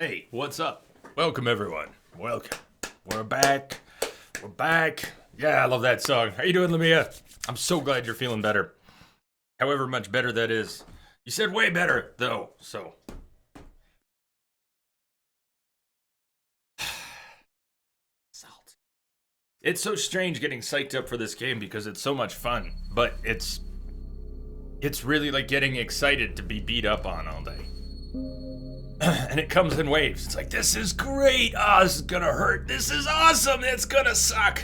Hey, what's up? Welcome, everyone. Welcome. We're back. We're back. Yeah, I love that song. How you doing, Lamia? I'm so glad you're feeling better. However much better that is. You said way better, though, so. Salt. It's so strange getting psyched up for this game because it's so much fun, but it's really like getting excited to be beat up on all day. And it comes in waves. It's like, this is great. Oh, this is gonna hurt. This is awesome. It's gonna suck.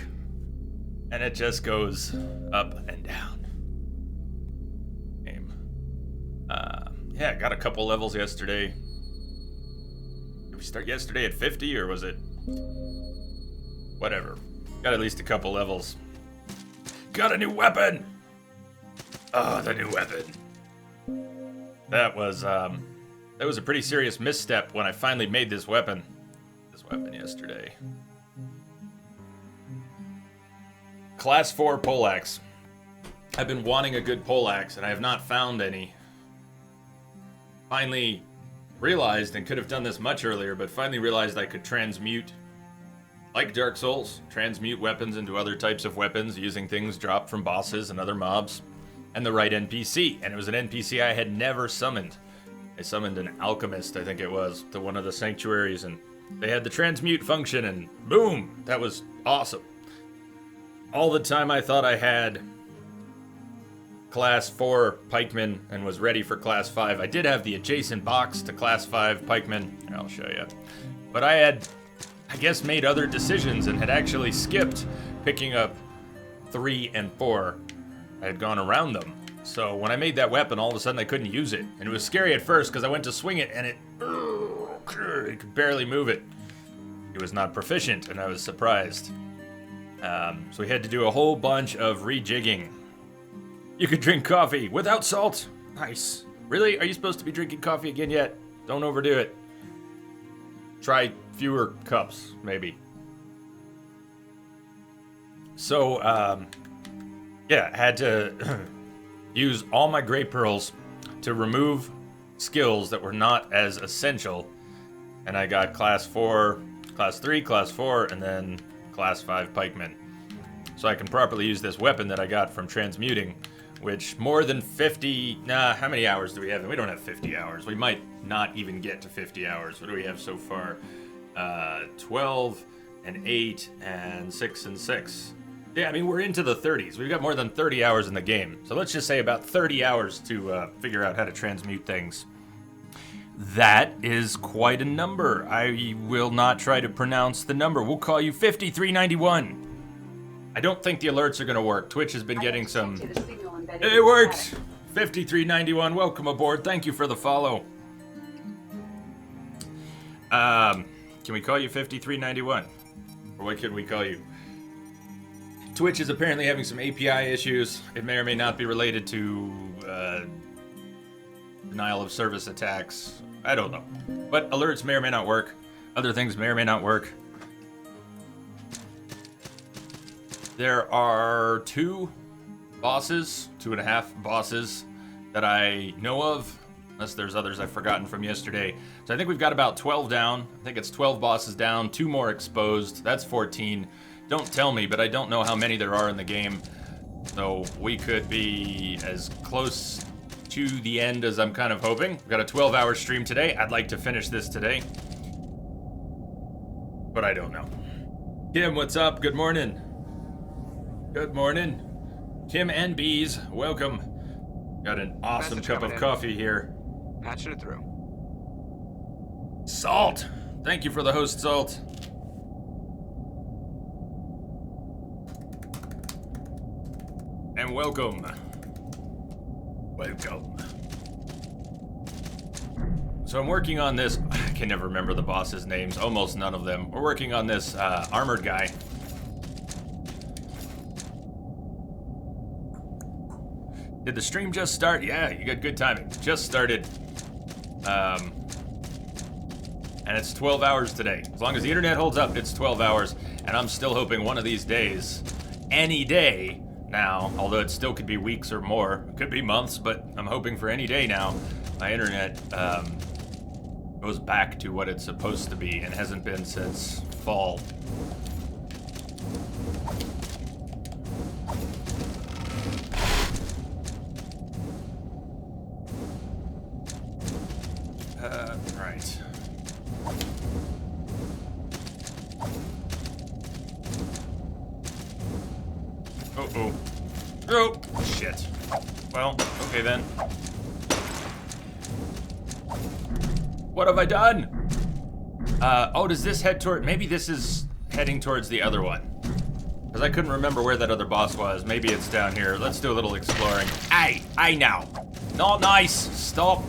And it just goes up and down. Game. Yeah, got a couple levels yesterday. Did we start yesterday at 50 or was it? Whatever. Got at least a couple levels. Got a new weapon. Oh, the new weapon. That was a pretty serious misstep when I finally made this weapon. Yesterday. Class 4 poleaxe. I've been wanting a good poleaxe and I have not found any. Finally realized, and could have done this much earlier, but finally realized I could transmute, like Dark Souls, transmute weapons into other types of weapons using things dropped from bosses and other mobs, and the right NPC. And it was an NPC I had never summoned. I summoned an alchemist, I think it was, to one of the sanctuaries, and they had the transmute function, and boom, that was awesome. All the time I thought I had Class 4 pikemen and was ready for Class 5. I did have the adjacent box to Class 5 pikemen. Here, I'll show you. But I had, I guess, made other decisions and had actually skipped picking up 3 and 4. I had gone around them. So when I made that weapon, all of a sudden I couldn't use it. And it was scary at first because I went to swing it and it could barely move it. It was not proficient and I was surprised. So we had to do a whole bunch of rejigging. You could drink coffee without salt. Nice. Really? Are you supposed to be drinking coffee again yet? Don't overdo it. Try fewer cups, maybe. So, yeah, I had to use all my Grey Pearls to remove skills that were not as essential. And I got Class 4, Class 3, Class 4, and then Class 5 pikemen. So I can properly use this weapon that I got from transmuting, which more than 50... how many hours do we have? We don't have 50 hours. We might not even get to 50 hours. What do we have so far? 12 and 8 and 6 and 6. Yeah, I mean, we're into the 30s. We've got more than 30 hours in the game. So let's just say about 30 hours to figure out how to transmute things. That is quite a number. I will not try to pronounce the number. We'll call you 5391. I don't think the alerts are going to work. Twitch has been getting some... It worked! 5391, welcome aboard. Thank you for the follow. Can we call you 5391? Or what could we call you? Twitch is apparently having some API issues. It may or may not be related to denial of service attacks. I don't know. But alerts may or may not work. Other things may or may not work. There are 2 bosses, 2.5 bosses that I know of, unless there's others I've forgotten from yesterday. So I think we've got about 12 down. I think it's 12 bosses down, 2 more exposed. That's 14. Don't tell me, but I don't know how many there are in the game. So we could be as close to the end as I'm kind of hoping. We've got a 12-hour stream today. I'd like to finish this today. But I don't know. Kim, what's up? Good morning. Good morning. Kim and Bees, welcome. Got an awesome cup of coffee here. Patching it through. Salt. Thank you for the host, Salt. And welcome. Welcome. So I'm working on this. I can never remember the boss's names. Almost none of them. We're working on this armored guy. Did the stream just start? Yeah, you got good timing. Just started. And it's 12 hours today. As long as the internet holds up, it's 12 hours. And I'm still hoping one of these days, any day now, although it still could be weeks or more, it could be months, but I'm hoping for any day now, my internet goes back to what it's supposed to be and hasn't been since fall. Right. Uh-oh. Oh, shit. Well, okay then. What have I done? Oh, does this head toward... Maybe this is heading towards the other one. Because I couldn't remember where that other boss was. Maybe it's down here. Let's do a little exploring. Hey, hey now. Not nice. Stop.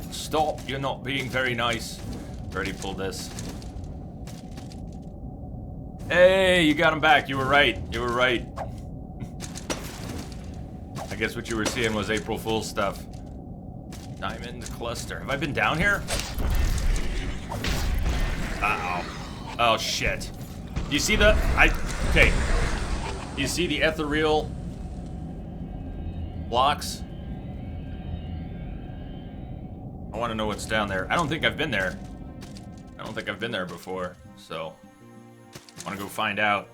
Stop. You're not being very nice. Already pulled this. Hey, you got him back. You were right. You were right. I guess what you were seeing was April Fool's stuff. Diamond cluster. Have I been down here? Uh-oh. Oh, shit. You see the... Okay. You see the ethereal blocks? I want to know what's down there. I don't think I've been there. I don't think I've been there before, so... I want to go find out.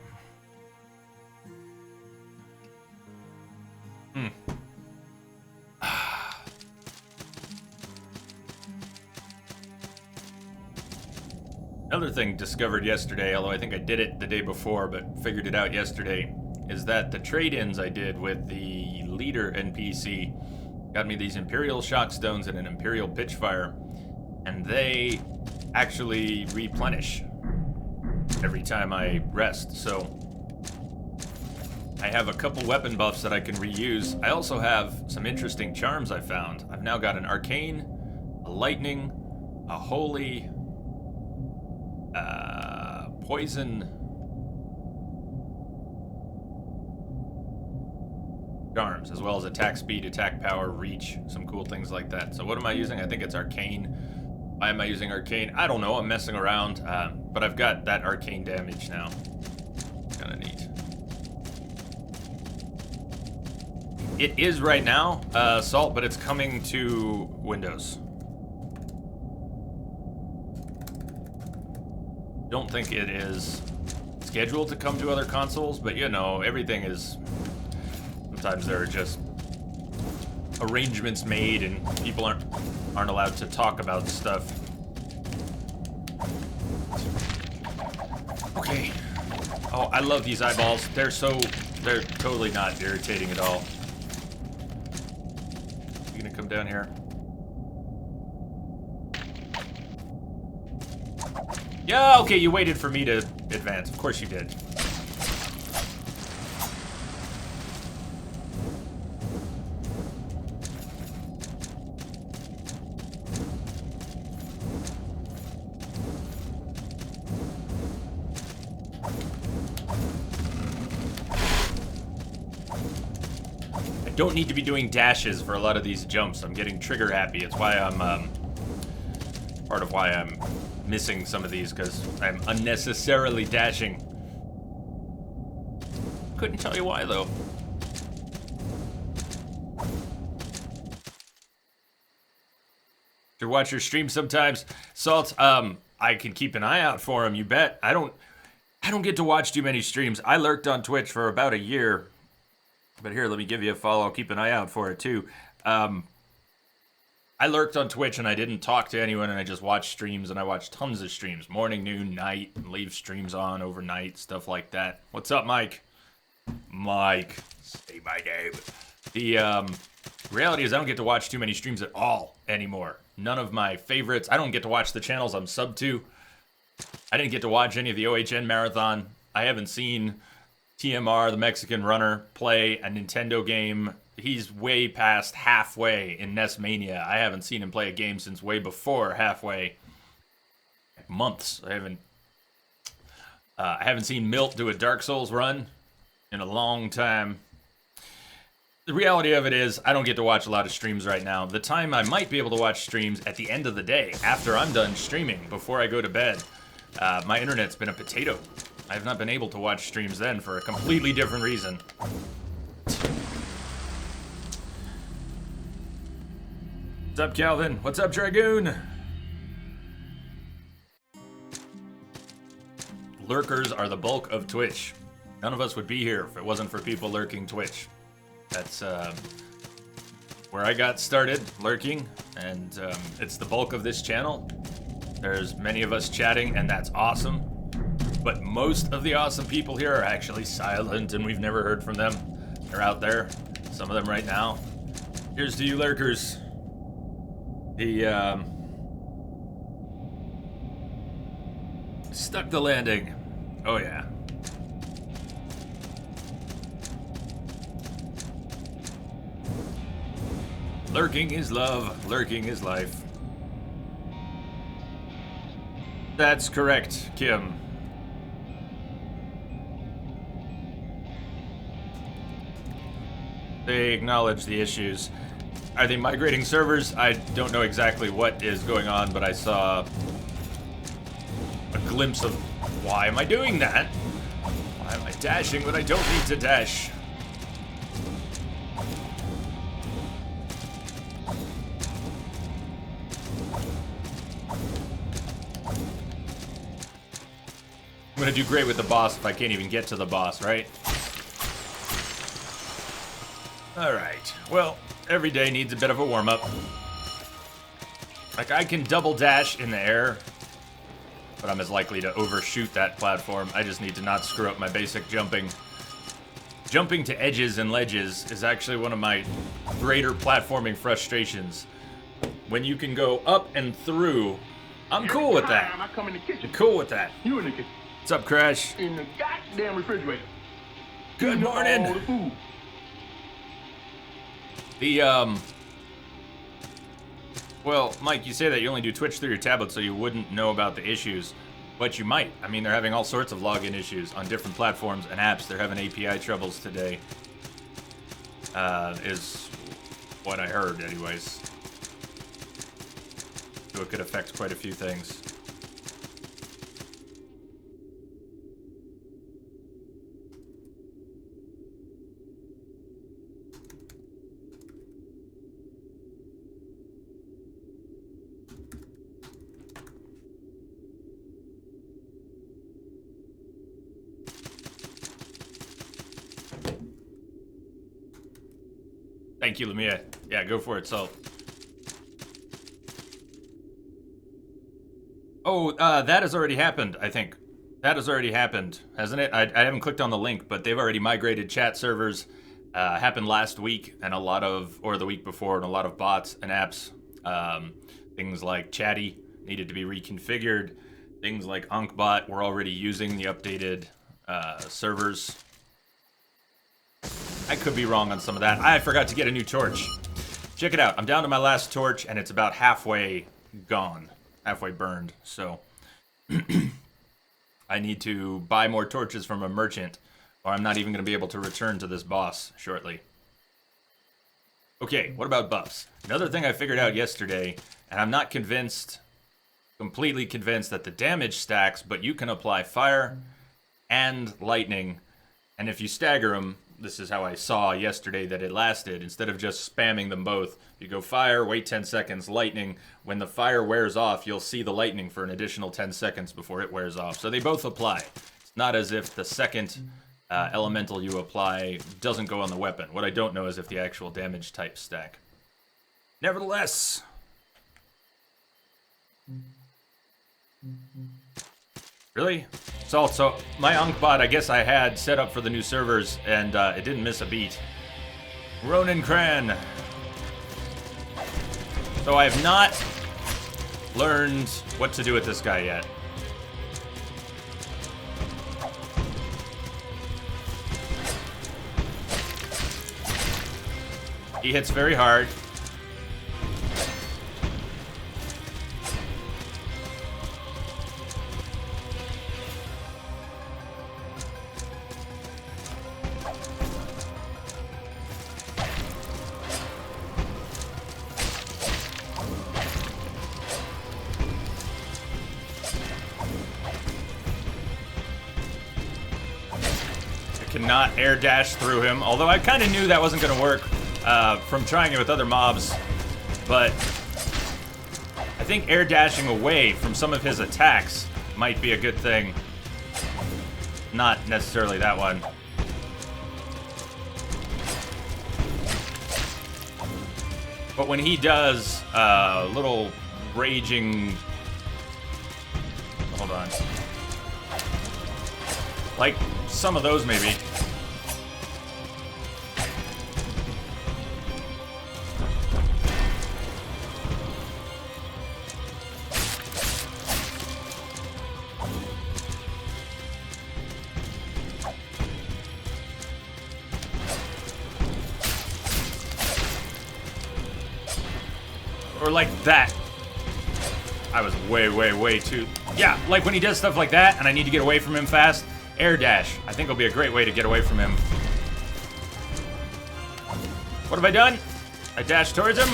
Another thing discovered yesterday, although I think I did it the day before, but figured it out yesterday, is that the trade-ins I did with the leader NPC got me these Imperial Shock Stones and an Imperial Pitchfire, and they actually replenish every time I rest, so I have a couple weapon buffs that I can reuse. I also have some interesting charms I found. I've now got an Arcane, a Lightning, a Holy, Poison charms, as well as attack speed, attack power, reach, some cool things like that. So what am I using? I think it's Arcane. Why am I using Arcane? I don't know, I'm messing around, but I've got that Arcane damage now. Kinda neat. It is right now, Salt, but it's coming to Windows. Don't think it is scheduled to come to other consoles, but you know, everything is... Sometimes there are just arrangements made and people aren't allowed to talk about stuff. Okay. Oh, I love these eyeballs. They're totally not irritating at all. You gonna come down here? Yeah, okay, you waited for me to advance. Of course you did. I don't need to be doing dashes for a lot of these jumps. I'm getting trigger happy. It's why I'm, part of why I'm missing some of these, because I'm unnecessarily dashing. Couldn't tell you why, though. To watch your stream sometimes. Salt, I can keep an eye out for them, you bet. I don't get to watch too many streams. I lurked on Twitch for about a year. But here, let me give you a follow. I'll keep an eye out for it, too. I lurked on Twitch and I didn't talk to anyone and I just watched streams, and I watched tons of streams. Morning, noon, night, and leave streams on overnight, stuff like that. What's up, Mike? Mike. Say my name. The reality is I don't get to watch too many streams at all anymore. None of my favorites. I don't get to watch the channels I'm subbed to. I didn't get to watch any of the OHN Marathon. I haven't seen TMR, the Mexican runner, play a Nintendo game. He's way past halfway in NES Mania. I haven't seen him play a game since way before halfway. Months. I haven't seen Milt do a Dark Souls run in a long time. The reality of it is, I don't get to watch a lot of streams right now. The time I might be able to watch streams at the end of the day, after I'm done streaming, before I go to bed. My internet's been a potato. I have not been able to watch streams then for a completely different reason. What's up, Calvin? What's up, Dragoon? lurkers are the bulk of Twitch. None of us would be here if it wasn't for people lurking Twitch. That's where I got started, lurking, and it's the bulk of this channel. There's many of us chatting, and that's awesome. But most of the awesome people here are actually silent, and we've never heard from them. They're out there, some of them right now. Here's to you lurkers. Stuck the landing. Oh yeah. Lurking is love, lurking is life. That's correct, Kim. They acknowledge the issues. Are they migrating servers? I don't know exactly what is going on, but I saw a glimpse of why am I doing that? Why am I dashing when I don't need to dash? I'm gonna do great with the boss if I can't even get to the boss, right? Alright, well, every day needs a bit of a warm-up. Like, I can double dash in the air, but I'm as likely to overshoot that platform. I just need to not screw up my basic jumping. Jumping to edges and ledges is actually one of my greater platforming frustrations. When you can go up and through, I'm cool with that. I come in the kitchen. I'm cool with that. You in the kitchen. What's up, Crash? In the goddamn refrigerator. Good morning. All the food. Well, Mike, you say that you only do Twitch through your tablet, so you wouldn't know about the issues. But you might. I mean, they're having all sorts of login issues on different platforms and apps. They're having API troubles today. Is what I heard, anyways. So it could affect quite a few things. Thank you, Lamia. Yeah, go for it, so. Oh, that has already happened, I think. That has already happened, hasn't it? I haven't clicked on the link, but they've already migrated chat servers. Happened last week, and a lot of, or the week before, and a lot of bots and apps. Things like Chatty needed to be reconfigured. Things like UnkBot were already using the updated servers. I could be wrong on some of that. I forgot to get a new torch. Check it out. I'm down to my last torch, and it's about halfway gone. Halfway burned, so... I need to buy more torches from a merchant, or I'm not even going to be able to return to this boss shortly. Okay, what about buffs? Another thing I figured out yesterday, and I'm not convinced, completely convinced that the damage stacks, but you can apply fire and lightning, and if you stagger them, this is how I saw yesterday that it lasted. Instead of just spamming them both, you go fire, wait 10 seconds, lightning. When the fire wears off, you'll see the lightning for an additional 10 seconds before it wears off. So they both apply. It's not as if the second elemental you apply doesn't go on the weapon. What I don't know is if the actual damage types stack. Nevertheless... Really? So my UnkBot, I guess I had set up for the new servers, and it didn't miss a beat. Ronan Cran. So I have not learned what to do with this guy yet. He hits very hard. Cannot air dash through him, although I kind of knew that wasn't going to work from trying it with other mobs, but I think air dashing away from some of his attacks might be a good thing. not necessarily that one. But when he does little raging... Hold on. Like some of those, maybe. Or like that. I was way too... Yeah, like when he does stuff like that and I need to get away from him fast, air dash, I think will be a great way to get away from him. What have I done? I dashed towards him.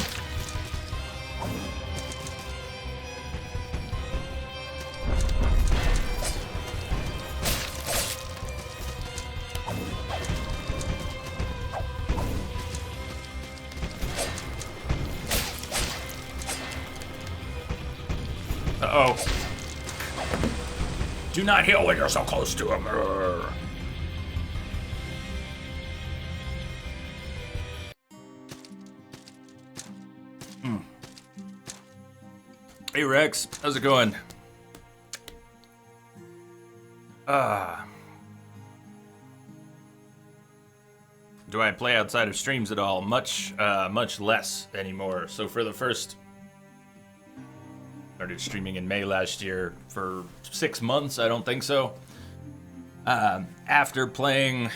Uh-oh. Do not heal when you're so close to him. Hey Rex, how's it going? Do I play outside of streams at all? Much less anymore. So for the first... Started streaming in May last year for 6 months, I don't think so. After playing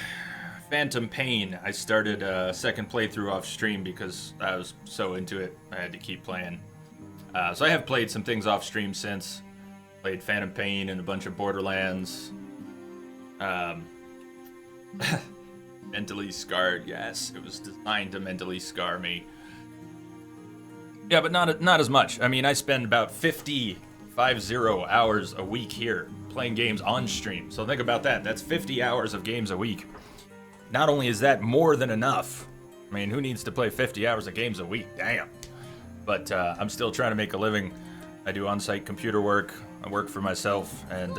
Phantom Pain, I started a second playthrough off stream because I was so into it, I had to keep playing. So I have played some things off stream since. Played Phantom Pain and a bunch of Borderlands. Mentally scarred, yes. It was designed to mentally scar me. Yeah, but not as much. I mean, I spend about 50 hours a week here playing games on stream. So think about that. That's 50 hours of games a week. Not only is that more than enough, I mean, who needs to play 50 hours of games a week? Damn. But I'm still trying to make a living. I do on-site computer work. I work for myself. And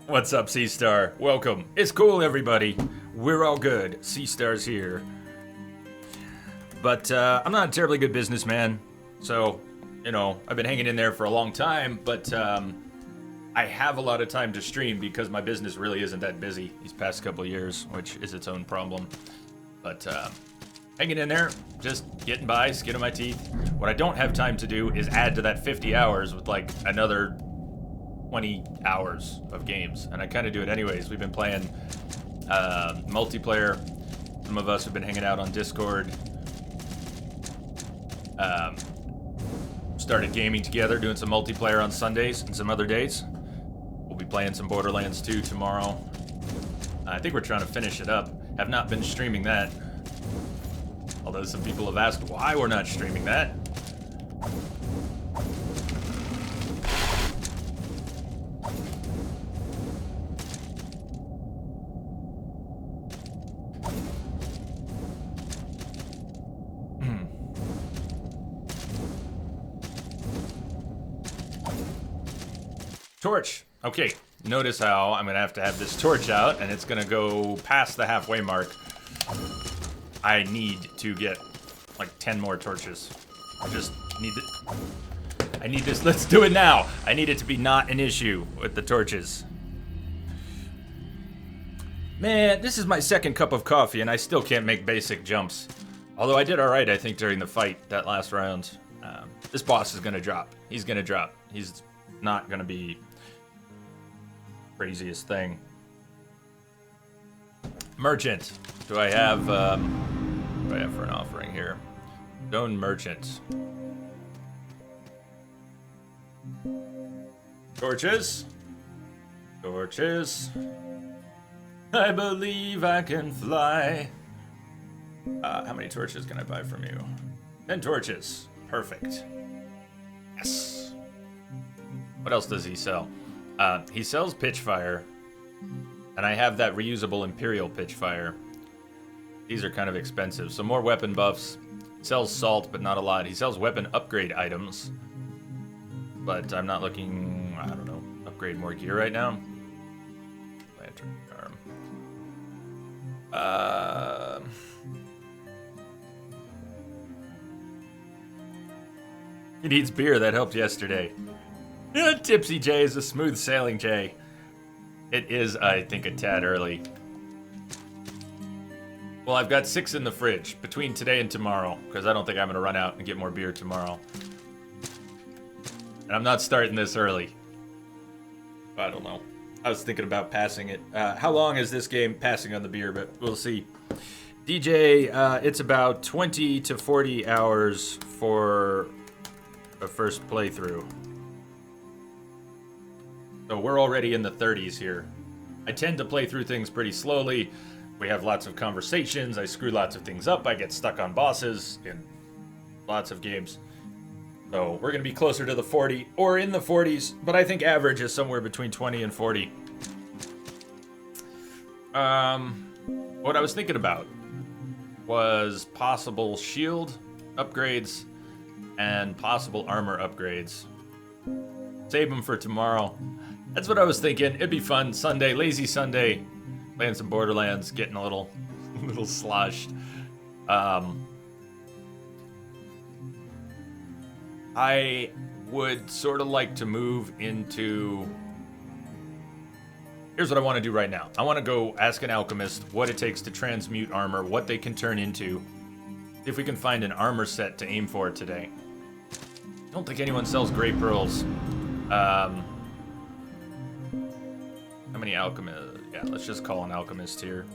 what's up, C-Star? Welcome. It's cool, everybody. We're all good. C-Star's here. But I'm not a terribly good businessman, so, you know, I've been hanging in there for a long time, but I have a lot of time to stream because my business really isn't that busy these past couple of years, which is its own problem. But hanging in there, just getting by, skin of my teeth. What I don't have time to do is add to that 50 hours with like another 20 hours of games, and I kind of do it anyways. We've been playing multiplayer. Some of us have been hanging out on Discord. Started gaming together, doing some multiplayer on Sundays and some other days. We'll be playing some Borderlands 2 tomorrow. I think we're trying to finish it up. Have not been streaming that. Although some people have asked why we're not streaming that. Torch. Okay, notice how I'm gonna have to have this torch out and it's gonna go past the halfway mark. I need to get like 10 more torches. I just need it. I need this. Let's do it now. I need it to be not an issue with the torches. Man, this is my second cup of coffee and I still can't make basic jumps. Although I did alright, I think, during the fight that last round. This boss is gonna drop. He's gonna drop. He's not gonna be craziest thing. Merchant. Do I have what do I have for an offering here? Stone merchant. Torches. Torches. I believe I can fly. How many torches can I buy from you? 10 torches. Perfect. Yes. What else does he sell? He sells pitchfire, and I have that reusable Imperial pitchfire. These are kind of expensive, so more weapon buffs. He sells salt, but not a lot. He sells weapon upgrade items, but I'm not looking, I don't know, upgrade more gear right now. He needs beer. That helped yesterday. Tipsy J is a smooth sailing J. It is, I think, a tad early. Well, I've got 6 in the fridge between today and tomorrow, because I don't think I'm going to run out and get more beer tomorrow. And I'm not starting this early. I don't know. I was thinking about passing it. How long is this game passing on the beer, but we'll see. DJ, it's about 20 to 40 hours for a first playthrough. So we're already in the 30s here. I tend to play through things pretty slowly. We have lots of conversations. I screw lots of things up. I get stuck on bosses in lots of games. So we're going to be closer to the 40 or in the 40s, but I think average is somewhere between 20 and 40. What I was thinking about was possible shield upgrades and possible armor upgrades. Save them for tomorrow. That's what I was thinking. It'd be fun. Sunday, lazy Sunday, playing some Borderlands, getting a little sloshed. I would sort of like to move into... Here's what I want to do right now. I want to go ask an alchemist what it takes to transmute armor, what they can turn into. See if we can find an armor set to aim for today. I don't think anyone sells gray pearls. How many alchemists? Yeah, let's just call an alchemist here.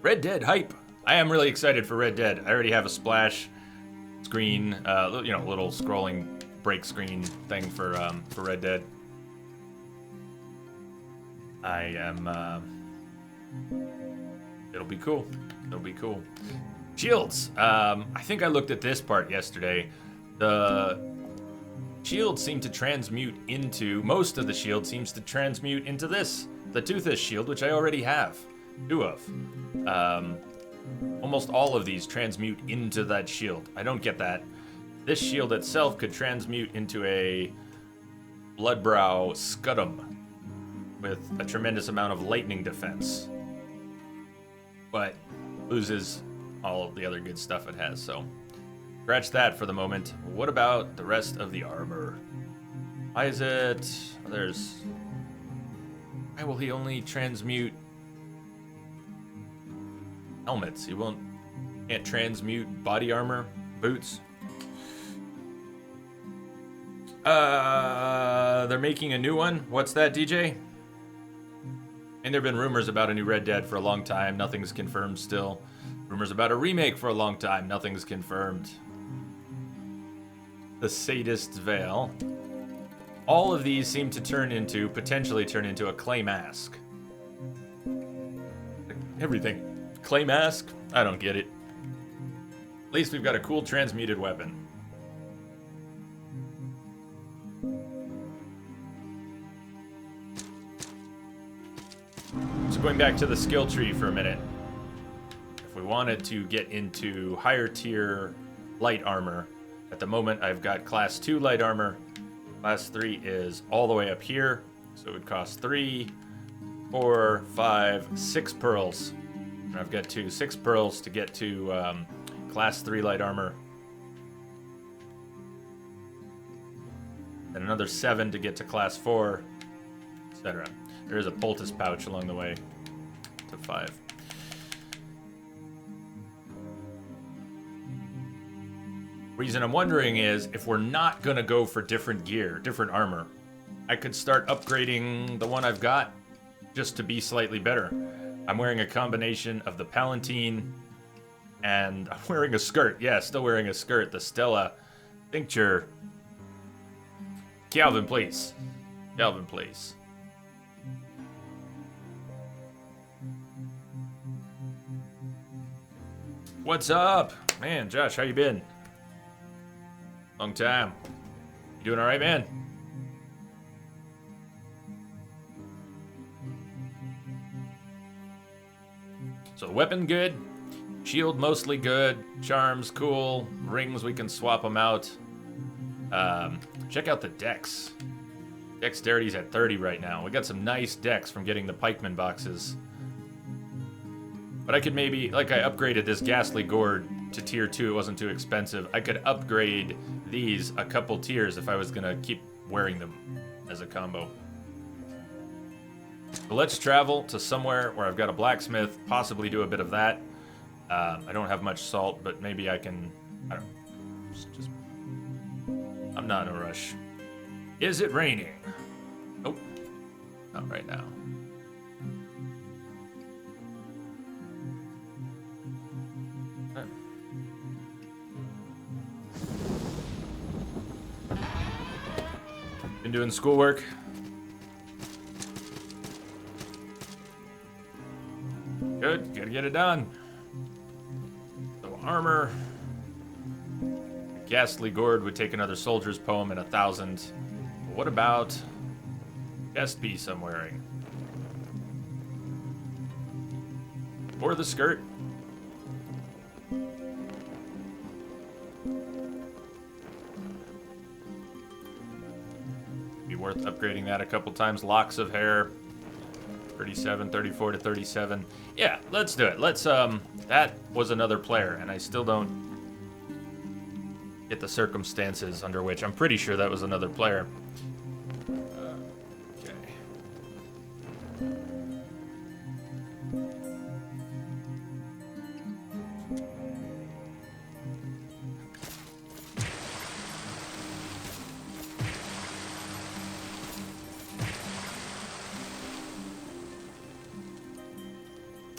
Red Dead hype. I am really excited for Red Dead. I already have a splash screen, little scrolling break screen thing for Red Dead. I am, it'll be cool. It'll be cool. Shields. I think I looked at this part yesterday. The shield seemed to transmute into, most of the shield seems to transmute into this, the Toothless shield, which I already have 2 of. Almost all of these transmute into that shield. I don't get that. This shield itself could transmute into a Bloodbrow Scudam with a tremendous amount of lightning defense, but loses all of the other good stuff it has, so scratch that for the moment. What about the rest of the armor? Why is it... Why will he only transmute helmets? He can't transmute body armor, boots. They're making a new one. What's that, DJ? And there have been rumors about a new Red Dead for a long time. Nothing's confirmed still. Rumors about a remake for a long time. Nothing's confirmed. The Sadist's Veil. All of these seem to potentially turn into a clay mask. Everything. Clay mask? I don't get it. At least we've got a cool transmuted weapon. So going back to the skill tree for a minute. If we wanted to get into higher tier light armor, at the moment I've got class 2 light armor. Class 3 is all the way up here. So it would cost 3, 4, 5, 6 pearls. And I've got 6 pearls to get to class 3 light armor. And another 7 to get to class 4, etc. There is a poultice pouch along the way to 5. Reason I'm wondering is, if we're not gonna go for different gear, different armor, I could start upgrading the one I've got just to be slightly better. I'm wearing a combination of the Palatine and I'm wearing a skirt. Yeah, still wearing a skirt. The Stella Tincture. Calvin, please. Calvin, please. What's up? Man, Josh, how you been? Long time. You doing all right, man? So weapon good, shield mostly good, charms cool, rings we can swap them out. Check out the dex. Dexterity's at 30 right now. We got some nice dex from getting the pikeman boxes. But I could maybe, like I upgraded this Ghastly Gourd to tier 2, it wasn't too expensive. I could upgrade these a couple tiers if I was gonna keep wearing them as a combo. So let's travel to somewhere where I've got a blacksmith, possibly do a bit of that. I don't have much salt, but maybe I can, I don't know, just I'm not in a rush. Is it raining? Nope, not right now. Been doing schoolwork. Good, gotta get it done. So armor. Ghastly Gourd would take another soldier's poem and 1,000. What about chest piece I'm wearing? Or the skirt? Be worth upgrading that a couple times. Locks of hair. 37, 34 to 37. Yeah, let's do it. Let's, that was another player, and I still don't get the circumstances under which. I'm pretty sure that was another player. Okay.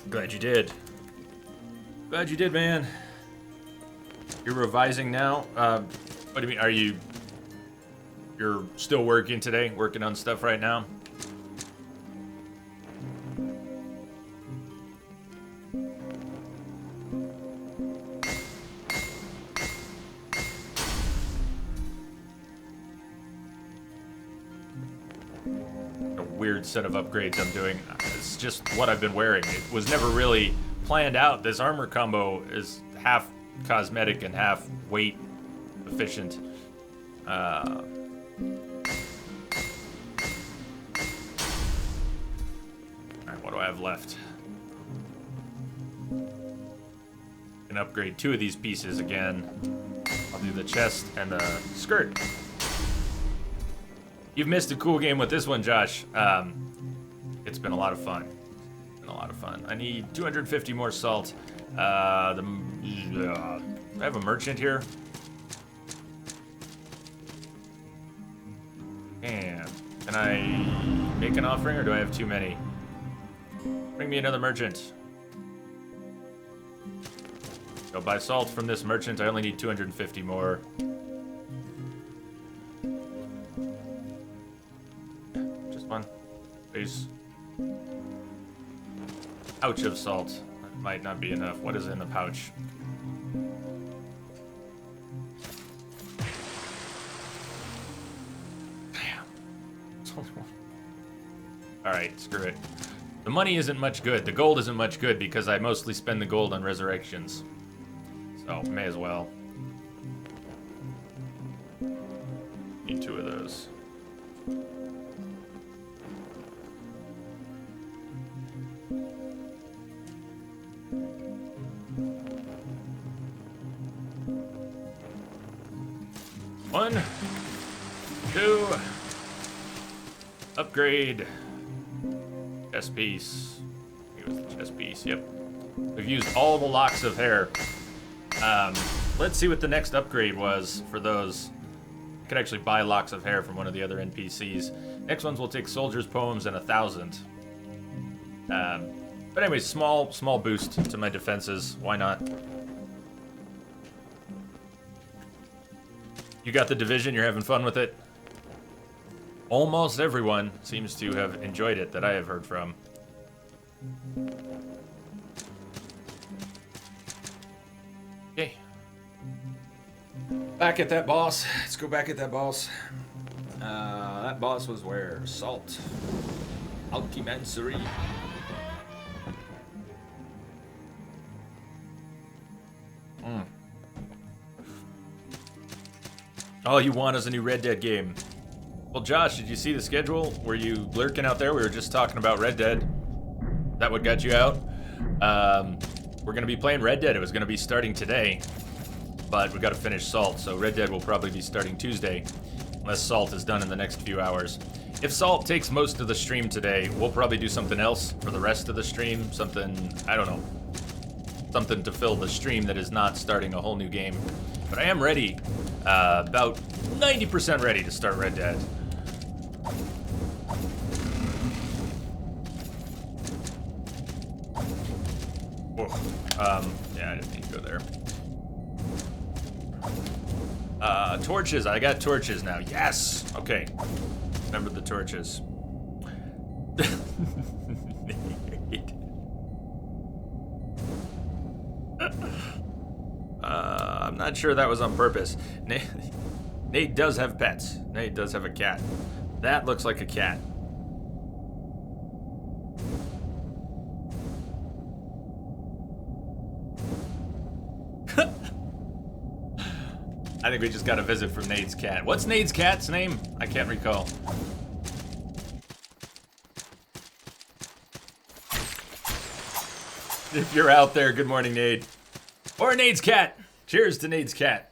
Glad you did. Glad you did, man. You're revising now? What do you mean? Are you're still working today? Working on stuff right now? A weird set of upgrades I'm doing. It's just what I've been wearing. It was never really planned out. This armor combo is half cosmetic and half weight efficient. Alright, what do I have left? I can upgrade 2 of these pieces again. I'll do the chest and the skirt. You've missed a cool game with this one, Josh. It's been a lot of fun. I need 250 more salt. Do I have a merchant here? Can I make an offering, or do I have too many? Bring me another merchant. Go buy salt from this merchant. I only need 250 more. Just one, please. Pouch of salt. That might not be enough. What is in the pouch? Damn. Alright, screw it. The money isn't much good. The gold isn't much good because I mostly spend the gold on resurrections. So, may as well. Need 2 of those. One, 2, upgrade, chest piece. I think it was the chest piece, yep. We've used all the locks of hair. Let's see what the next upgrade was for those. I could actually buy locks of hair from one of the other NPCs. Next ones will take soldiers' poems and 1,000. But anyways, small boost to my defenses. Why not? You got the division, you're having fun with it? Almost everyone seems to have enjoyed it that I have heard from. Okay. Back at that boss. Let's go back at that boss. That boss was where? Salt. Alchemancery. All you want is a new Red Dead game. Well, Josh, did you see the schedule? Were you lurking out there? We were just talking about Red Dead. That what got you out? We're gonna be playing Red Dead. It was gonna be starting today, but we gotta finish Salt, so Red Dead will probably be starting Tuesday, unless Salt is done in the next few hours. If Salt takes most of the stream today, we'll probably do something else for the rest of the stream. Something, I don't know. Something to fill the stream that is not starting a whole new game. But I am ready, about 90% ready to start Red Dead. Yeah, I didn't need to go there. Torches. I got torches now. Yes! Okay. Remember the torches. I'm not sure that was on purpose. Nate does have pets. Nate does have a cat. That looks like a cat. I think we just got a visit from Nate's cat. What's Nate's cat's name? I can't recall. If you're out there, good morning, Nate. Or Nate's cat. Cheers to Nate's cat.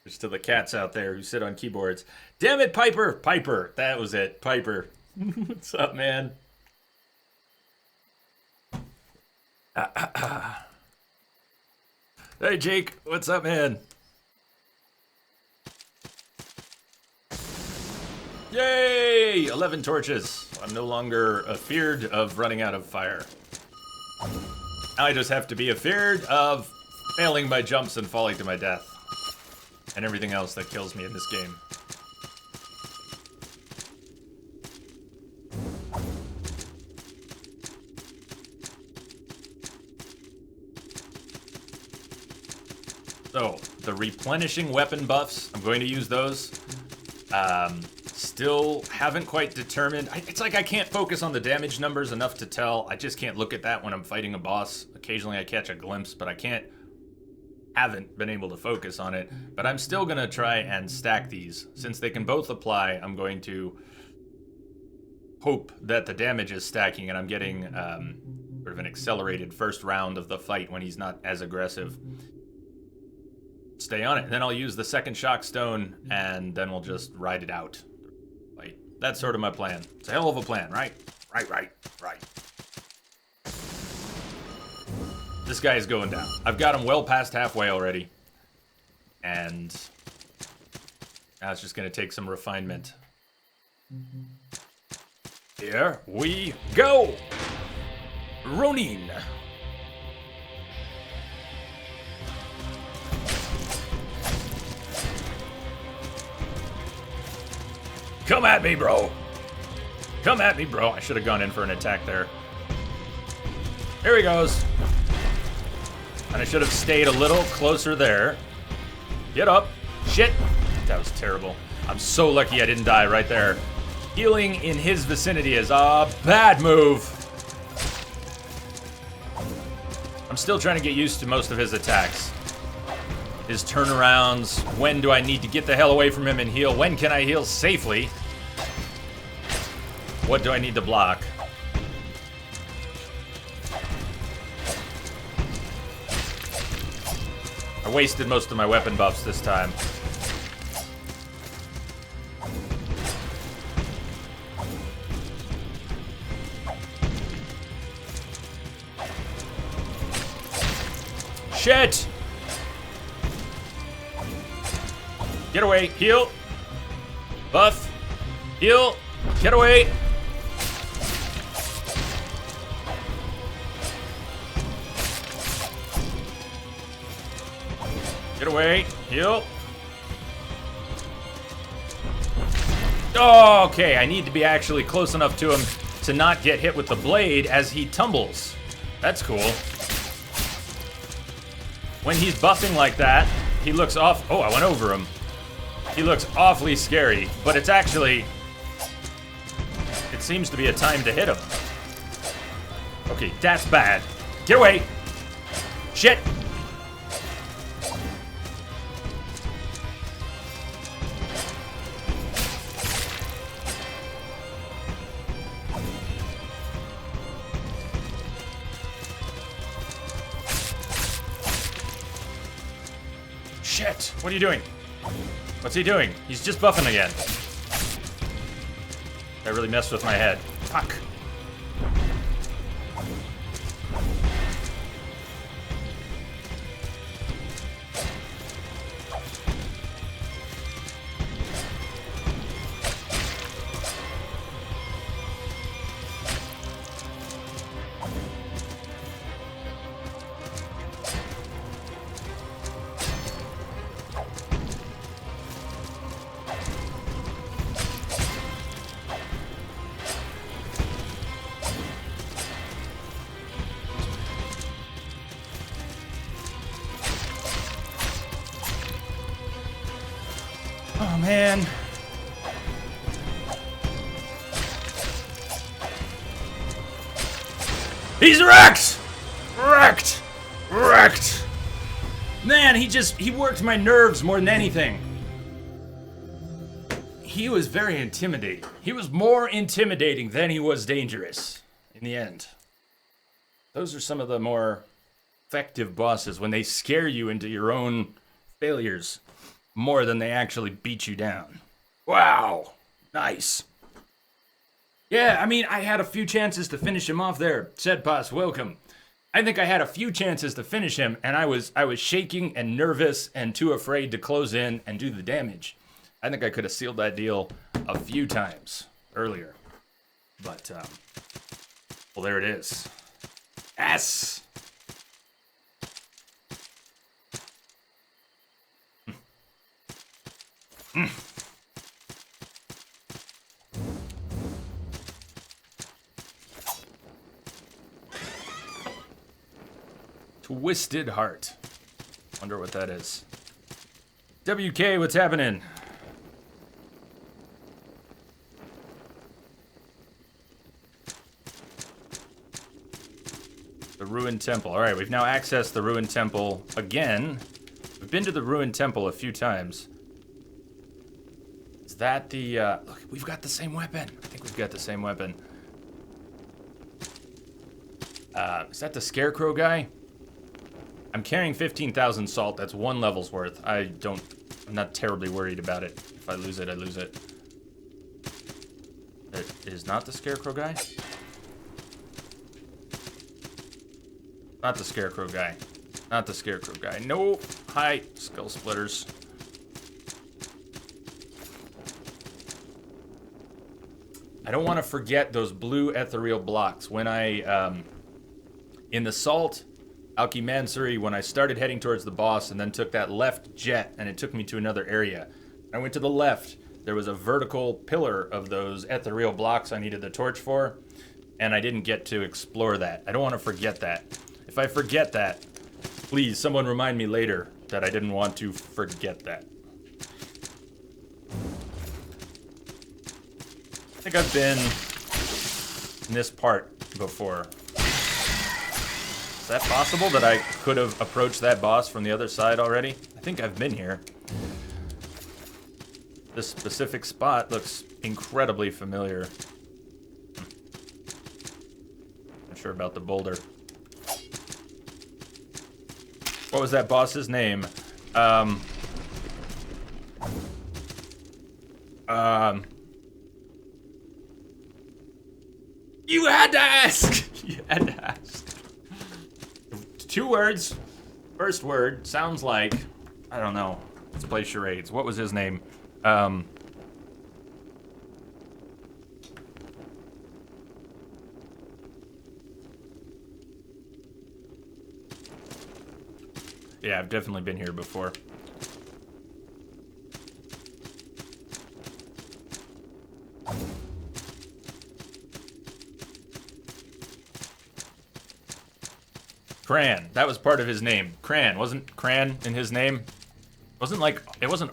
Cheers to the cats out there who sit on keyboards. Damn it, Piper. Piper. That was it. Piper. What's up, man? Hey, Jake. What's up, man? Yay! 11 torches. I'm no longer afeared of running out of fire. Now I just have to be afeared of failing my jumps and falling to my death. And everything else that kills me in this game. So, the replenishing weapon buffs, I'm going to use those. Still haven't quite determined. It's like I can't focus on the damage numbers enough to tell. I just can't look at that when I'm fighting a boss. Occasionally I catch a glimpse, but haven't been able to focus on it. But I'm still gonna try and stack these. Since they can both apply, I'm going to hope that the damage is stacking and I'm getting sort of an accelerated first round of the fight when he's not as aggressive. Stay on it. Then I'll use the second shock stone and then we'll just ride it out. That's sort of my plan. It's a hell of a plan, right? Right. This guy is going down. I've got him well past halfway already. And now it's just going to take some refinement. Here we go! Ronin! Come at me, bro. Come at me, bro. I should have gone in for an attack there. Here he goes. And I should have stayed a little closer there. Get up. Shit. That was terrible. I'm so lucky I didn't die right there. Healing in his vicinity is a bad move. I'm still trying to get used to most of his attacks. His turnarounds. When do I need to get the hell away from him and heal? When can I heal safely? What do I need to block? I wasted most of my weapon buffs this time. Shit! Get away. Heal. Buff. Heal. Get away. Get away. Heal. Oh, okay. I need to be actually close enough to him to not get hit with the blade as he tumbles. That's cool. When he's buffing like that, he looks off. Oh, I went over him. He looks awfully scary, but it's actually... It seems to be a time to hit him. Okay, that's bad. Get away! Shit! Shit! What are you doing? What's he doing? He's just buffing again. That really messed with my head. Fuck. Oh, man. He's wrecked! Wrecked! Wrecked! Man, he worked my nerves more than anything. He was very intimidating. He was more intimidating than he was dangerous in the end. Those are some of the more effective bosses, when they scare you into your own failures more than they actually beat you down. Wow. Nice. Yeah, I mean, I had a few chances to finish him off there. Said boss, welcome. I think I had a few chances to finish him, and I was shaking and nervous and too afraid to close in and do the damage. I think I could have sealed that deal a few times earlier. But, well, there it is. Yes! Twisted Heart. Wonder what that is. WK, what's happening? The Ruined Temple. Alright, we've now accessed the Ruined Temple again. We've been to the Ruined Temple a few times. Is that the, look, we've got the same weapon. I think we've got the same weapon. Is that the Scarecrow guy? I'm carrying 15,000 salt. That's 1 level's worth. I'm not terribly worried about it. If I lose it, I lose it. It is not the Scarecrow guy? Not the Scarecrow guy. Not the Scarecrow guy. No. Hi, Skull Splitters. I don't want to forget those blue ethereal blocks. When I, in the Salt Alchemansary, when I started heading towards the boss and then took that left jet and it took me to another area. I went to the left. There was a vertical pillar of those ethereal blocks I needed the torch for, and I didn't get to explore that. I don't want to forget that. If I forget that, please, someone remind me later that I didn't want to forget that. I think I've been in this part before. Is that possible that I could have approached that boss from the other side already? I think I've been here. This specific spot looks incredibly familiar. Not sure about the boulder. What was that boss's name? You had to ask! You had to ask. 2 words. First word sounds like, I don't know. Let's play charades. What was his name? Yeah, I've definitely been here before. Cran. That was part of his name. Cran. Wasn't Cran in his name? Wasn't like, it wasn't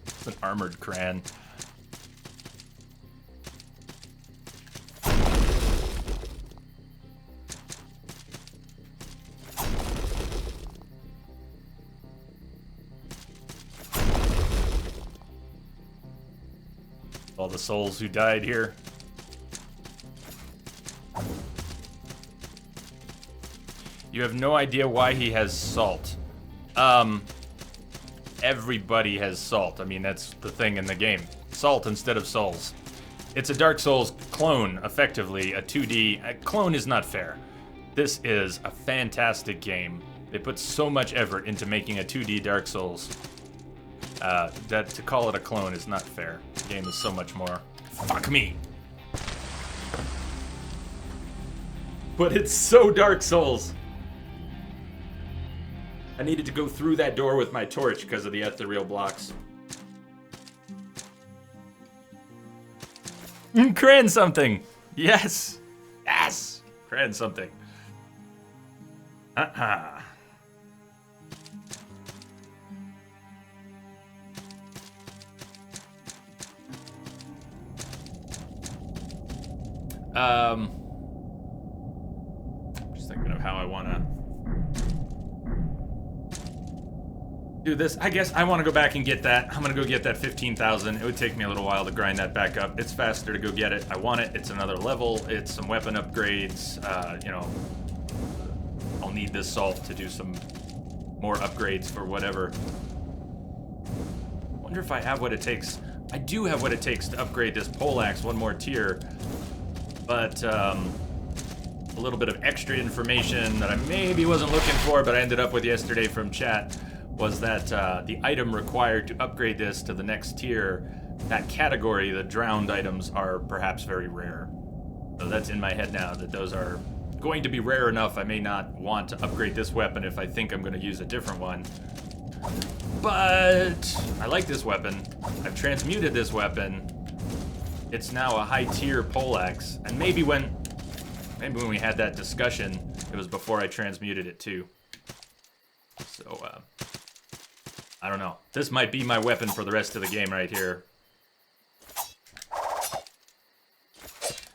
it's an armored Cran. All the souls who died here. You have no idea why he has salt. everybody has salt. I mean, that's the thing in the game. Salt instead of souls. It's a Dark Souls clone, effectively, a 2D. A clone is not fair. This is a fantastic game. They put so much effort into making a 2D Dark Souls. That to call it a clone is not fair. The game is so much more. Fuck me. But it's so Dark Souls. I needed to go through that door with my torch because of the ethereal blocks. Cran something. Yes. Yes. Cran something. Just thinking of how I want to do this. I guess I want to go back and get that. I'm going to go get that 15,000. It would take me a little while to grind that back up. It's faster to go get it. I want it. It's another level. It's some weapon upgrades. You know, I'll need this salt to do some more upgrades for whatever. Wonder if I have what it takes. I do have what it takes to upgrade this poleaxe one more tier. But a little bit of extra information that I maybe wasn't looking for, but I ended up with yesterday from chat, was that the item required to upgrade this to the next tier, that category, the drowned items, are perhaps very rare. So that's in my head now, that those are going to be rare enough. I may not want to upgrade this weapon if I think I'm going to use a different one. But I like this weapon. I've transmuted this weapon. It's now a high tier poleaxe, and maybe when we had that discussion, it was before I transmuted it too. So I don't know. This might be my weapon for the rest of the game right here.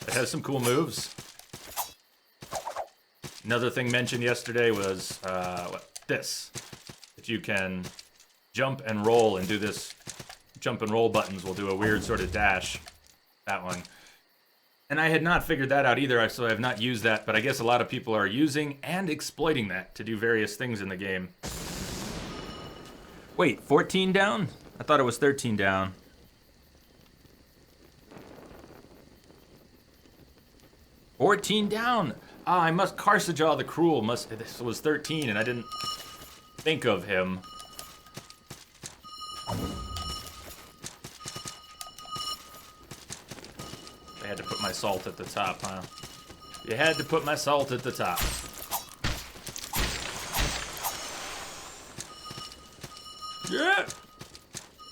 It has some cool moves. Another thing mentioned yesterday was this. That you can jump and roll and do this. Jump and roll buttons will do a weird sort of dash. That one. And I had not figured that out either, so I have not used that, but I guess a lot of people are using and exploiting that to do various things in the game. Wait, 14 down? I thought it was 13 down. $14 down! Ah, I must Karsajaw the Cruel this was 13 and I didn't think of him. I had to put my salt at the top, huh? You had to put my salt at the top. Yeah!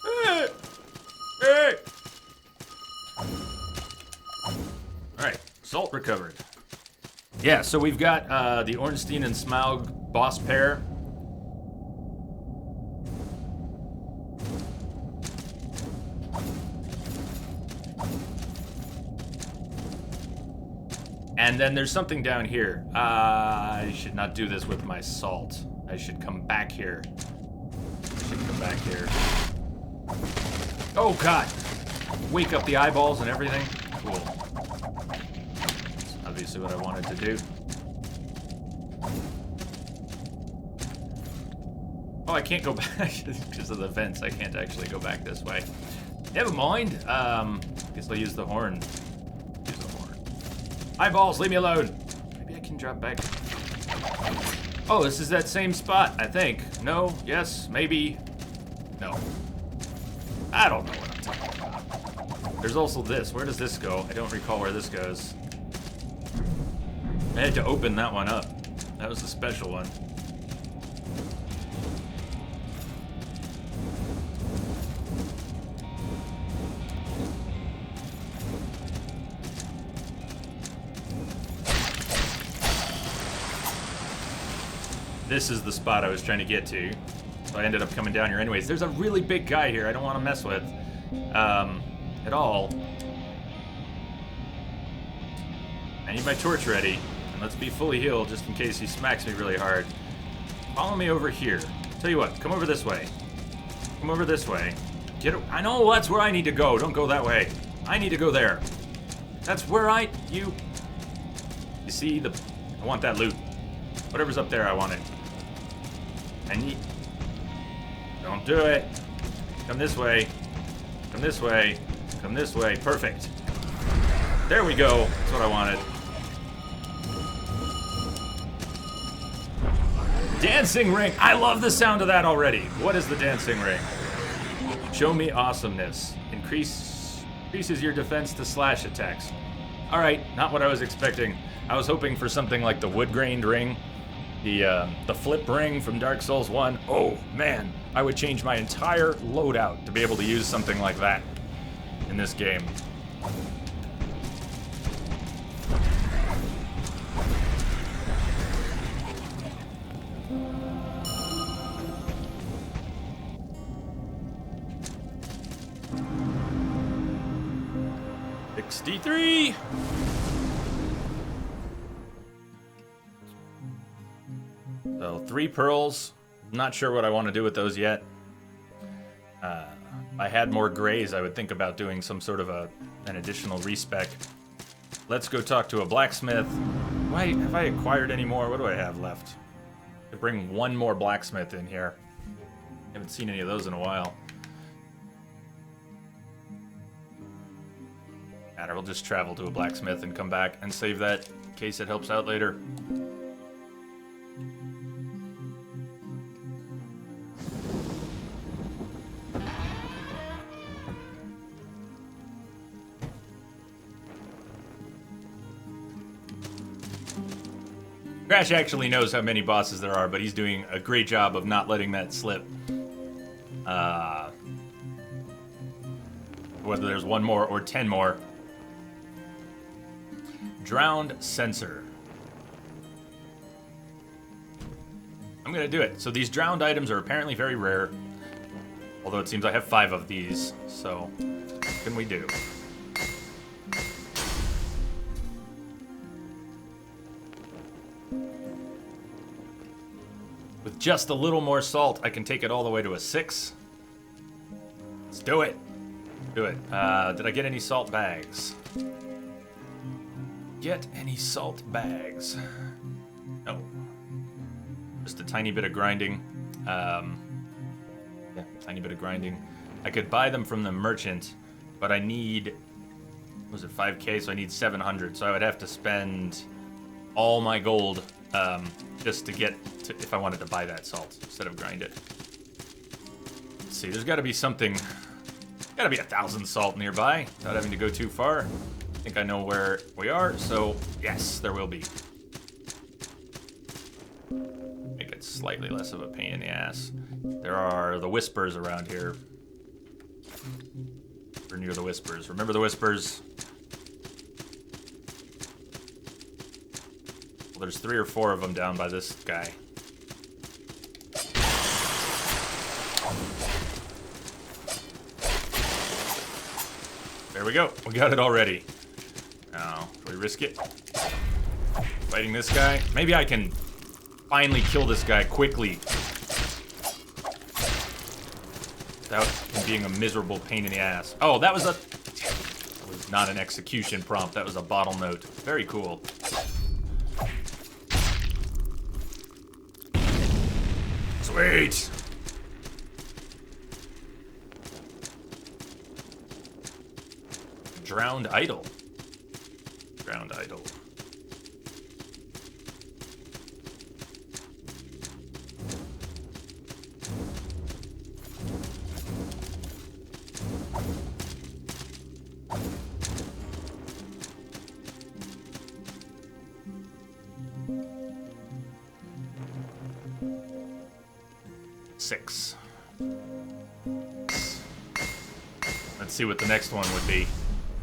Hey! Hey! Alright, salt recovered. Yeah, so we've got the Ornstein and Smaug boss pair. And then there's something down here. I should not do this with my salt. I should come back here. Back here. Oh god! Wake up the eyeballs and everything. Cool. That's obviously what I wanted to do. Oh, I can't go back because of the vents. I can't actually go back this way. Never mind. Guess I'll use the horn. Use the horn. Eyeballs, leave me alone. Maybe I can drop back. Oh, this is that same spot, I think. No? Yes? Maybe? No. I don't know what I'm talking about. There's also this. Where does this go? I don't recall where this goes. I had to open that one up. That was the special one. This is the spot I was trying to get to. So I ended up coming down here anyways. There's a really big guy here I don't want to mess with at all. I need my torch ready. And let's be fully healed just in case he smacks me really hard. Follow me over here. Tell you what, come over this way. Come over this way. I know that's where I need to go. Don't go that way. I need to go there. That's where you see I want that loot. Whatever's up there, I want it. Don't do it. Come this way. Come this way. Come this way. Perfect. There we go. That's what I wanted. Dancing ring. I love the sound of that already. What is the dancing ring? Show me awesomeness. Increases your defense to slash attacks. All right, not what I was expecting. I was hoping for something like the wood-grained ring, the flip ring from Dark Souls 1. Oh man, I would change my entire loadout to be able to use something like that in this game. D3. So 3 pearls. Not sure what I want to do with those yet. If I had more grays, I would think about doing some sort of an additional respec. Let's go talk to a blacksmith. Why have I acquired any more? What do I have left? To bring one more blacksmith in here. Haven't seen any of those in a while. We'll just travel to a blacksmith and come back and save that in case it helps out later. Crash actually knows how many bosses there are, but he's doing a great job of not letting that slip. Whether there's 1 more or 10 more. Drowned Censer. I'm gonna do it. So these drowned items are apparently very rare. Although it seems I have 5 of these. So, what can we do? With just a little more salt, I can take it all the way to a 6. Let's do it. Do it. Did I get any salt bags? Get any salt bags? No. Just a tiny bit of grinding. Yeah, tiny bit of grinding. I could buy them from the merchant, but I need, was it 5k? So I need 700. So I would have to spend all my gold just to get to, if I wanted to buy that salt instead of grind it. Let's see, there's got to be something. Got to be 1,000 salt nearby without having to go too far. I think I know where we are, so yes, there will be. Make it slightly less of a pain in the ass. There are the whispers around here. We're near the whispers. Remember the whispers? Well, there's 3 or 4 of them down by this guy. There we go. We got it already. Now, do we risk it? Fighting this guy? Maybe I can finally kill this guy quickly. Without him being a miserable pain in the ass. Oh, that was not an execution prompt. That was a bottle note. Very cool. Sweet! Drowned idol. Drowned idol. Six. Let's see what the next one would be.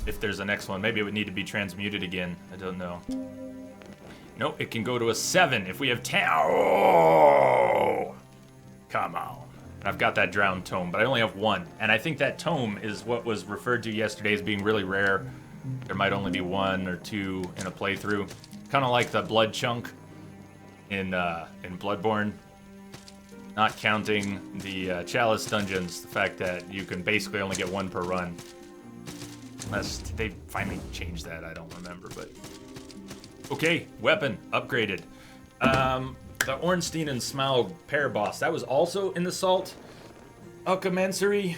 If there's a next one. Maybe it would need to be transmuted again. I don't know. Nope, it can go to a 7 if we have 10. Oh! Come on. I've got that drowned tome, but I only have 1. And I think that tome is what was referred to yesterday as being really rare. There might only be 1 or 2 in a playthrough. Kind of like the blood chunk in Bloodborne. Not counting the Chalice dungeons, the fact that you can basically only get 1 per run. Unless they finally changed that, I don't remember, but... Okay, weapon, upgraded. The Ornstein and Smaug pair boss, that was also in the salt. Uckamensary.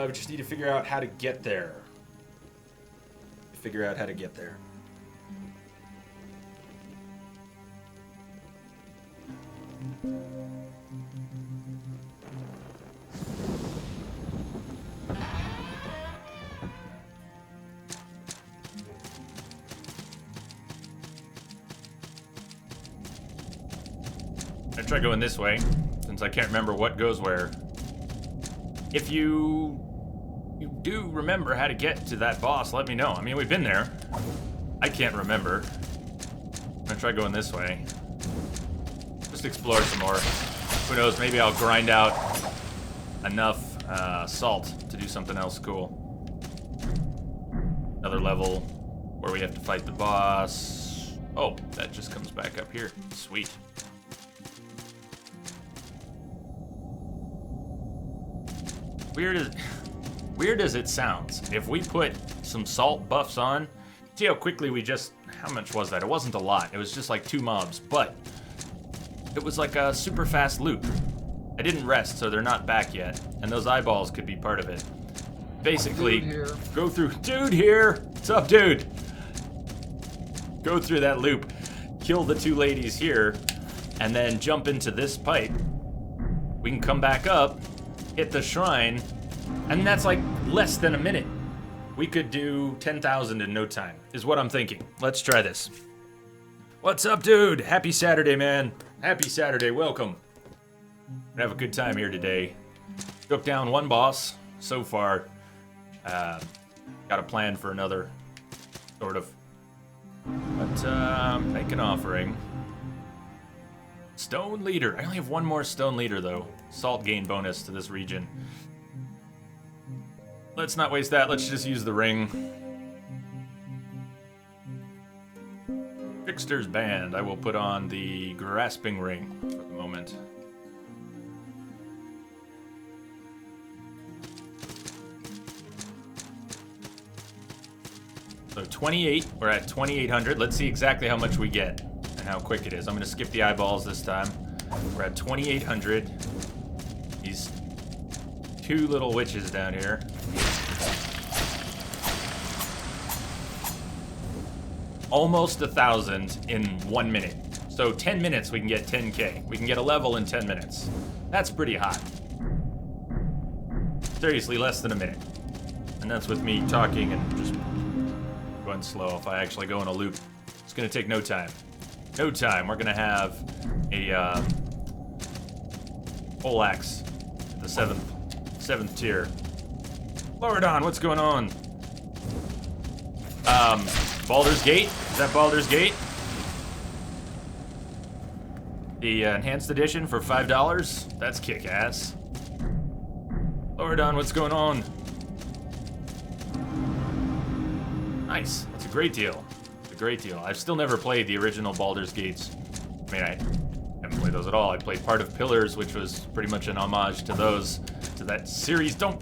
We just need to figure out how to get there. I try going this way, since I can't remember what goes where. If you do remember how to get to that boss, let me know. I mean, we've been there. I can't remember. I'm gonna try going this way. Just explore some more. Who knows, maybe I'll grind out enough salt to do something else cool. Another level where we have to fight the boss. Oh, that just comes back up here. Sweet. Weird as it sounds, if we put some salt buffs on, see how quickly we just, how much was that? It wasn't a lot, it was just like 2 mobs, but it was like a super fast loop. I didn't rest, so they're not back yet, and those eyeballs could be part of it. Basically, go through, dude here, what's up dude? Go through that loop, kill the 2 ladies here, and then jump into this pipe. We can come back up, hit the shrine, and that's like less than a minute. We could do 10,000 in no time, is what I'm thinking. Let's try this. What's up, dude? Happy Saturday, man. Happy Saturday, welcome. Have a good time here today. Took down 1 boss so far. Got a plan for another, sort of. But, make an offering. Stone Leader. I only have 1 more Stone Leader, though. Salt gain bonus to this region. Let's not waste that. Let's just use the ring. Trickster's Band. I will put on the Grasping Ring for the moment. So 28. We're at 2,800. Let's see exactly how much we get and how quick it is. I'm going to skip the eyeballs this time. We're at 2,800. These 2 little witches down here. Almost 1,000 in 1 minute. So 10 minutes we can get 10k. We can get a level in 10 minutes. That's pretty hot. Seriously, less than a minute. And that's with me talking and just going slow. If I actually go in a loop, it's gonna take no time. No time. We're gonna have a poleaxe at the 7th tier. Loradon, what's going on? Baldur's Gate? Is that Baldur's Gate? The enhanced edition for $5? That's kick-ass. Loradon, what's going on? Nice. That's a great deal. It's a great deal. I've still never played the original Baldur's Gates. I mean, I haven't played those at all. I played part of Pillars, which was pretty much an homage to those, to that series. Don't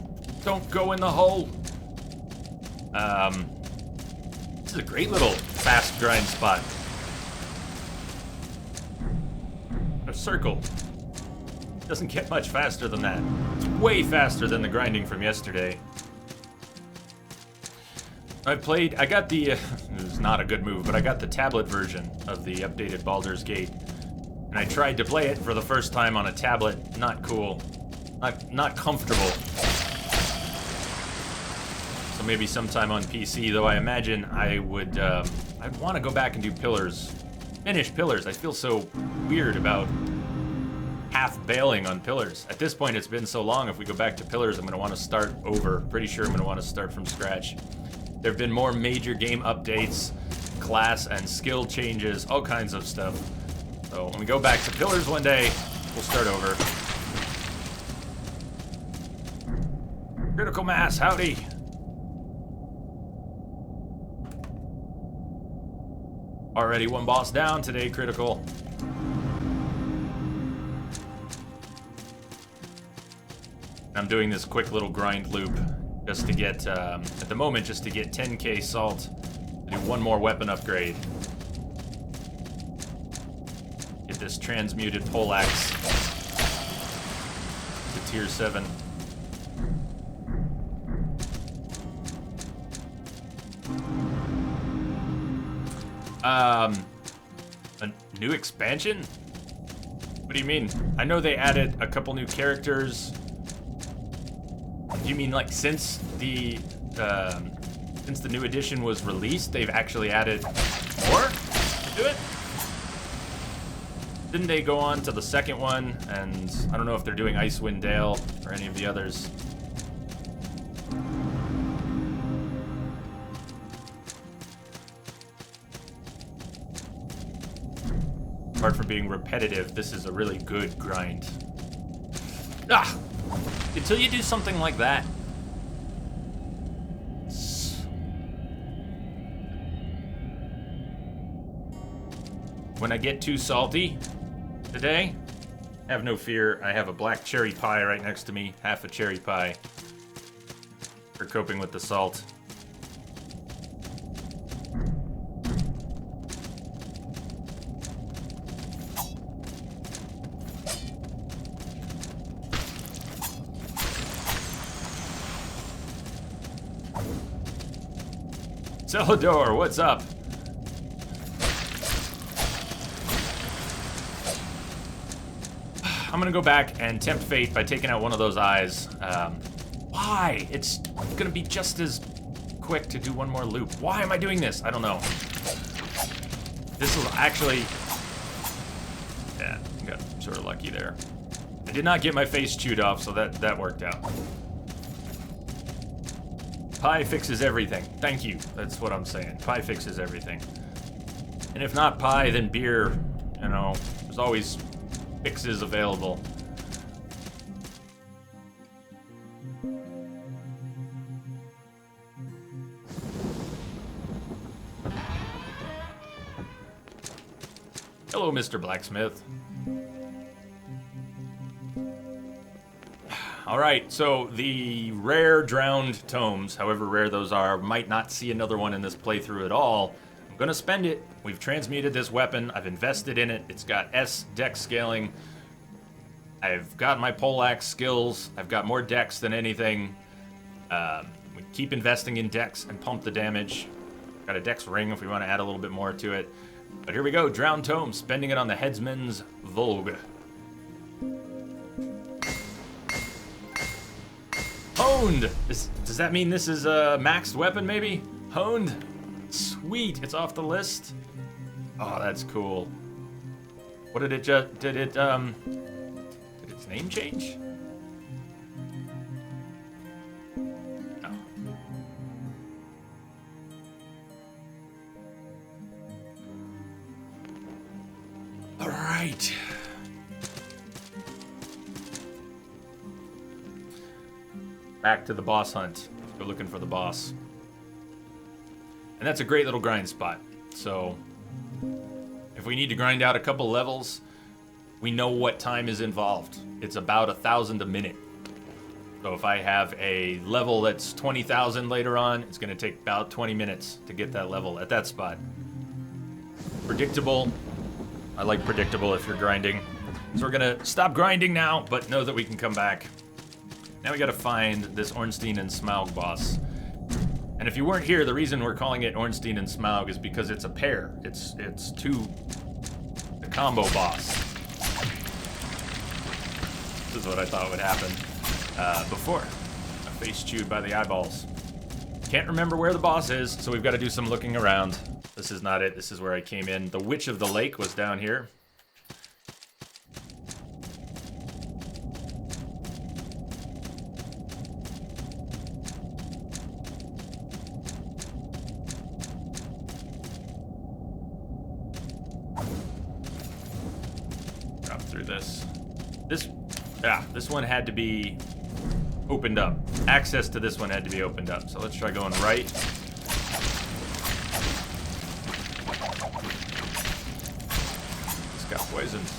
go in the hole. This is a great little fast grind spot. A circle. Doesn't get much faster than that. It's way faster than the grinding from yesterday. I got the, it was not a good move, but I got the tablet version of the updated Baldur's Gate. And I tried to play it for the first time on a tablet. Not cool. Not comfortable. So maybe sometime on PC, though I imagine I would, I'd want to go back and do Pillars. Finish Pillars. I feel so weird about half bailing on Pillars. At this point, it's been so long, if we go back to Pillars, I'm going to want to start over. Pretty sure I'm going to want to start from scratch. There have been more major game updates, class and skill changes, all kinds of stuff. So when we go back to Pillars one day, we'll start over. Critical Mass, howdy. Already 1 boss down today, Critical. I'm doing this quick little grind loop just to get, at the moment, just to get 10k salt to do 1 more weapon upgrade. Get this transmuted poleaxe to tier 7. A new expansion? What do you mean? I know they added a couple new characters. Do you mean like since the new edition was released, they've actually added more to it? Didn't they go on to the second one? And I don't know if they're doing Icewind Dale or any of the others. Apart from being repetitive, this is a really good grind. Ah! Until you do something like that. When I get too salty today, have no fear. I have a black cherry pie right next to me. Half a cherry pie for coping with the salt. Celador, what's up? I'm gonna go back and tempt fate by taking out one of those eyes. Why? It's gonna be just as quick to do one more loop. Why am I doing this? I don't know. This will actually... Yeah, got sort of lucky there. I did not get my face chewed off, so that worked out. Pie fixes everything. Thank you. That's what I'm saying. Pie fixes everything. And if not pie, then beer. You know, there's always fixes available. Hello, Mr. Blacksmith. Alright, so the rare drowned tomes, however rare those are, might not see another one in this playthrough at all. I'm gonna spend it. We've transmuted this weapon. I've invested in it. It's got S dex scaling. I've got my poleaxe skills. I've got more dex than anything. We keep investing in dex and pump the damage. Got a dex ring if we want to add a little bit more to it. But here we go, drowned tome, spending it on the headsman's Vogue. Honed! Does that mean this is a maxed weapon, maybe? Honed? Sweet, it's off the list. Oh, that's cool. What did it did its name change? No. All right. Back to the boss hunt. Let's go looking for the boss. And that's a great little grind spot. So if we need to grind out a couple levels, we know what time is involved. It's about 1,000 a minute. So if I have a level that's 20,000 later on, it's gonna take about 20 minutes to get that level at that spot. Predictable. I like predictable if you're grinding. So we're gonna stop grinding now, but know that we can come back. Now we gotta find this Ornstein and Smaug boss. And if you weren't here, the reason we're calling it Ornstein and Smaug is because it's a pair. It's a combo boss. This is what I thought would happen before. My face chewed by the eyeballs. Can't remember where the boss is, so we've got to do some looking around. This is not it. This is where I came in. The Witch of the Lake was down here. Drop through this. This one had to be opened up. Access to this one had to be opened up. So let's try going right. This got poisoned.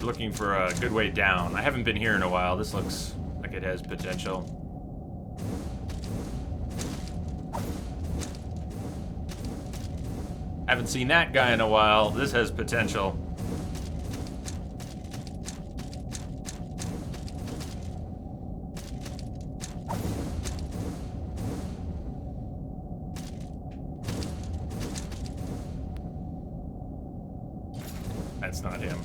Looking for a good way down. I haven't been here in a while. This looks like it has potential. Haven't seen that guy in a while. This has potential. it's not him.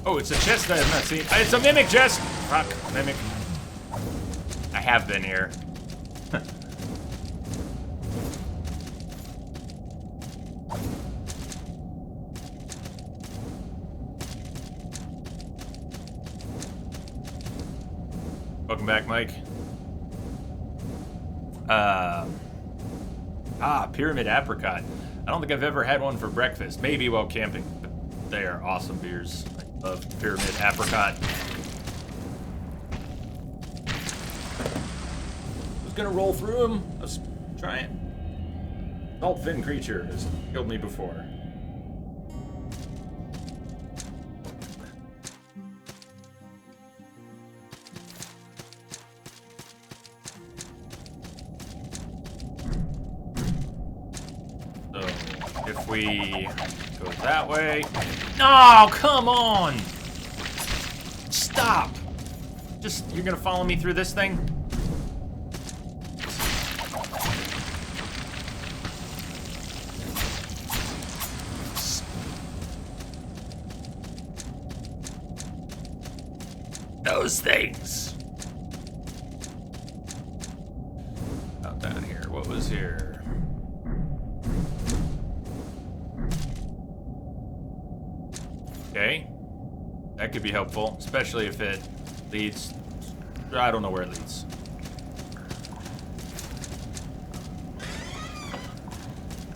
Oh, it's a chest that I have not seen. It's a mimic chest! Fuck, mimic. I have been here. Welcome back, Mike. Pyramid Apricot. I don't think I've ever had one for breakfast. Maybe while camping, but they are awesome beers. I love Pyramid Apricot. I was gonna roll through them. I was trying. Salt fin creature has killed me before. If we go that way. No, come on! Stop! Just, you're gonna follow me through this thing? Those things! Out down here, what was here? Okay, that could be helpful, especially if it leads. I don't know where it leads.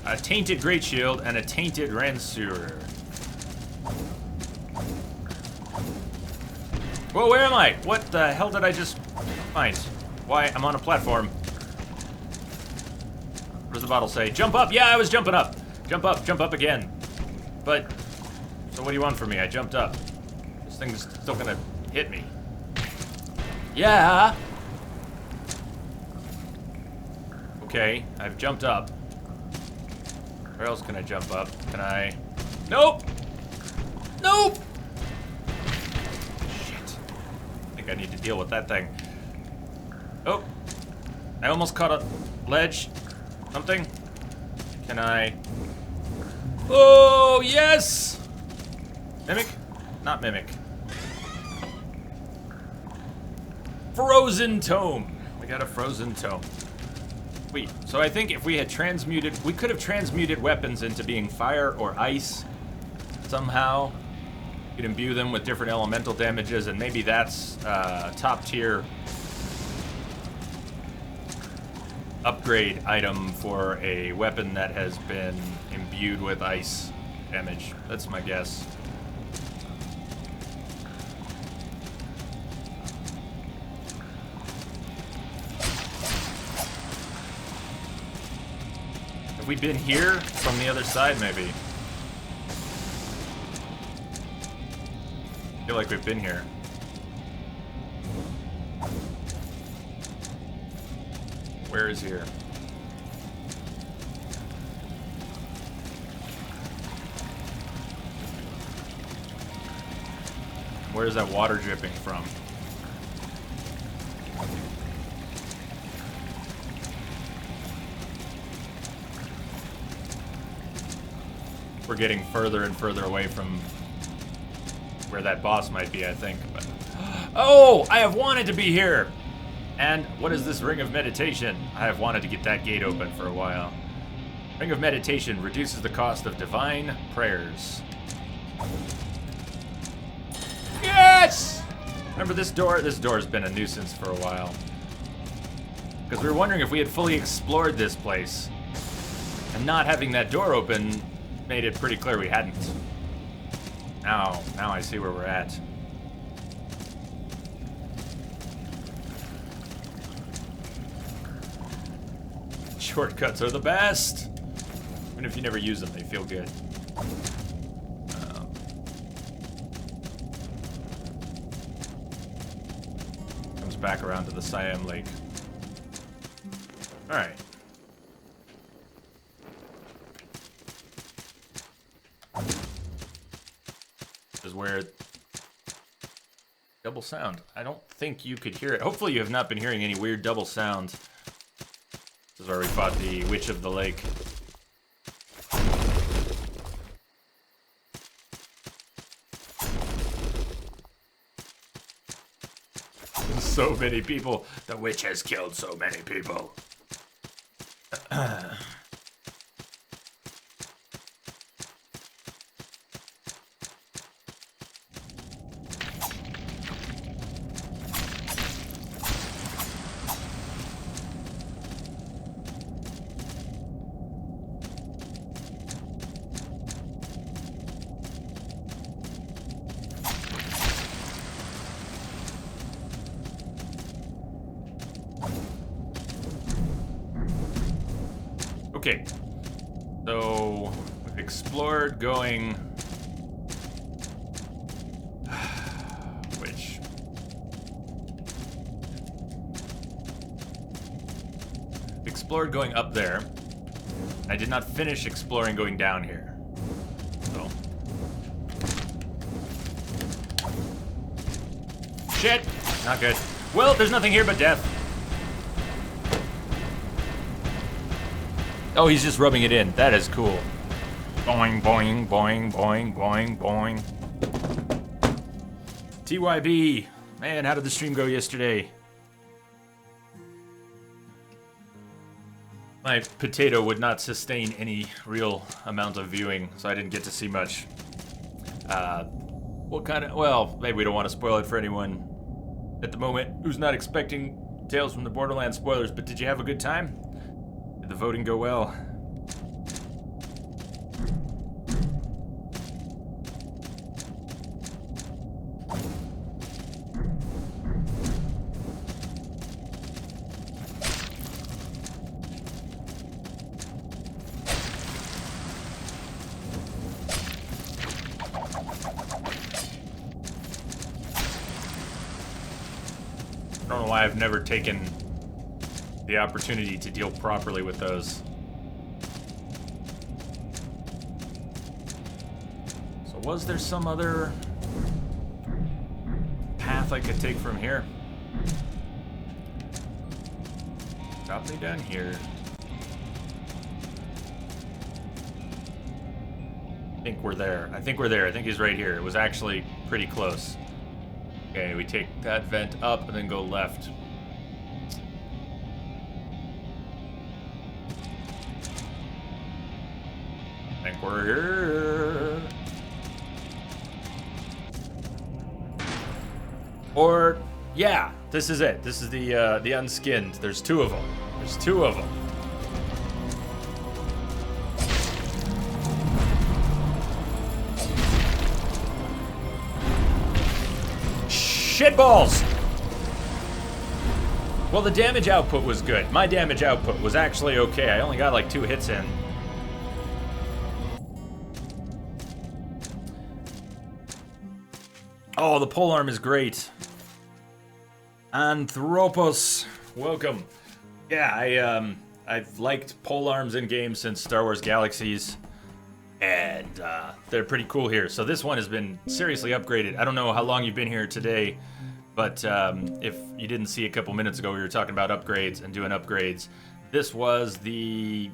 A tainted Great Shield and a tainted Ransurer. Whoa, where am I? What the hell did I just find? Why? I'm on a platform. What does the bottle say? Jump up! Yeah, I was jumping up! Jump up again. But. So what do you want from me? I jumped up. This thing's still gonna hit me. Yeah! Okay, I've jumped up. Where else can I jump up? Can I... Nope! Nope! Shit. I think I need to deal with that thing. Oh! I almost caught a ledge. Something? Can I... Oh, yes! Mimic? Not mimic. Frozen tome. We got a frozen tome. Wait, so I think if we had transmuted, we could have transmuted weapons into being fire or ice somehow. You could imbue them with different elemental damages, and maybe that's top tier upgrade item for a weapon that has been imbued with ice damage. That's my guess. Have we been here from the other side, maybe? I feel like we've been here. Where is here? Where is that water dripping from? We're getting further and further away from where that boss might be, I think. But oh, I have wanted to be here. And what is this Ring of Meditation? I have wanted to get that gate open for a while. Ring of Meditation reduces the cost of divine prayers. Yes! Remember this door? This door has been a nuisance for a while. Because we were wondering if we had fully explored this place. And not having that door open made it pretty clear we hadn't. Now I see where we're at. Shortcuts are the best! Even if you never use them, they feel good. Comes back around to the Siam Lake. Alright. Is where double sound. I don't think you could hear it. Hopefully you have not been hearing any weird double sound. This is where we fought the Witch of the Lake. so many people. The witch has killed so many people. Okay, so we've explored going... Which? Explored going up there. I did not finish exploring going down here. So. Shit! Not good. Well, there's nothing here but death. Oh, he's just rubbing it in. That is cool. Boing, boing, boing, boing, boing, boing. TYB. Man, how did the stream go yesterday? My potato would not sustain any real amount of viewing, so I didn't get to see much. What kind of... Well, maybe we don't want to spoil it for anyone at the moment who's not expecting Tales from the Borderlands spoilers, but did you have a good time? Did the voting go well? I don't know why I've never taken the opportunity to deal properly with those. So was there some other path I could take from here? Probably down here. I think we're there. I think we're there. I think he's right here. It was actually pretty close. Okay, we take that vent up and then go left. I think we're here. Or, yeah, this is it. This is the unskinned. There's two of them. There's two of them. Shitballs! Well, the damage output was good. My damage output was actually okay. I only got like 2 hits in. Oh, the polearm is great. Anthropos, welcome. Yeah, I've liked polearms in games since Star Wars Galaxies, and they're pretty cool here. So this one has been seriously upgraded. I don't know how long you've been here today, but if you didn't see a couple minutes ago, we were talking about upgrades and doing upgrades. This was the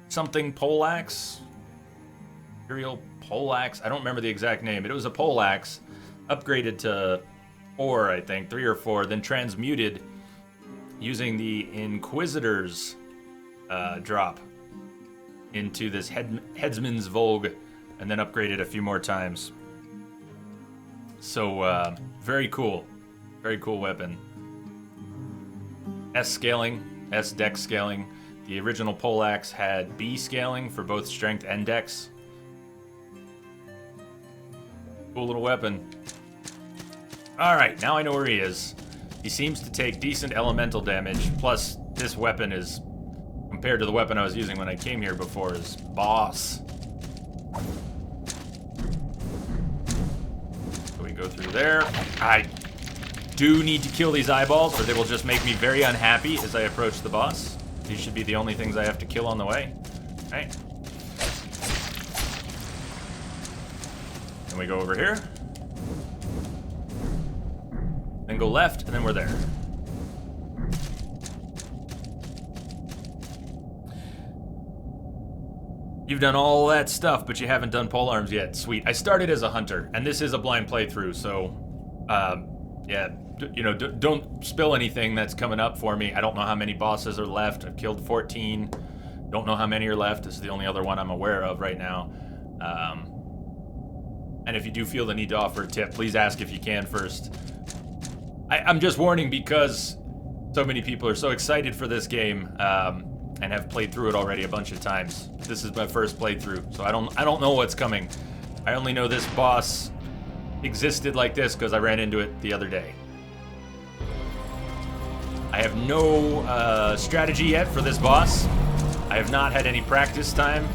something poleaxe, Imperial poleaxe. I don't remember the exact name, but it was a poleaxe upgraded to 4, I think, 3 or 4, then transmuted using the Inquisitor's drop into this Headsman's Vogue, and then upgraded a few more times. So, very cool. Very cool weapon. S scaling, S dex scaling. The original poleaxe had B scaling for both strength and dex. Cool little weapon. Alright, now I know where he is. He seems to take decent elemental damage, plus this weapon is, compared to the weapon I was using when I came here before, is boss. So we go through there. I do need to kill these eyeballs, or they will just make me very unhappy as I approach the boss. These should be the only things I have to kill on the way. Alright. Then we go over here. Then go left, and then we're there. You've done all that stuff, but you haven't done polearms yet. Sweet. I started as a hunter, and this is a blind playthrough, so, yeah, don't spill anything that's coming up for me. I don't know how many bosses are left. I've killed 14. Don't know how many are left. This is the only other one I'm aware of right now. And if you do feel the need to offer a tip, please ask if you can first. I'm just warning because so many people are so excited for this game and have played through it already a bunch of times. This is my first playthrough, so I don't know what's coming. I only know this boss existed like this because I ran into it the other day. I have no strategy yet for this boss. I have not had any practice time.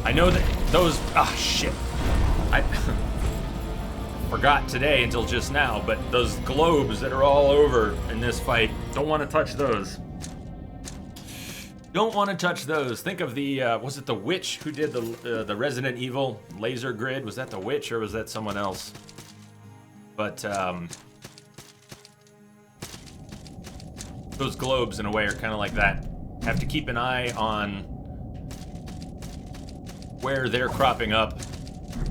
I know that those... Ah, shit. I forgot today until just now, but those globes that are all over in this fight, don't want to touch those. Don't want to touch those. Think of the, was it the witch who did the Resident Evil laser grid? Was that the witch or was that someone else? But, those globes in a way are kind of like that. Have to keep an eye on where they're cropping up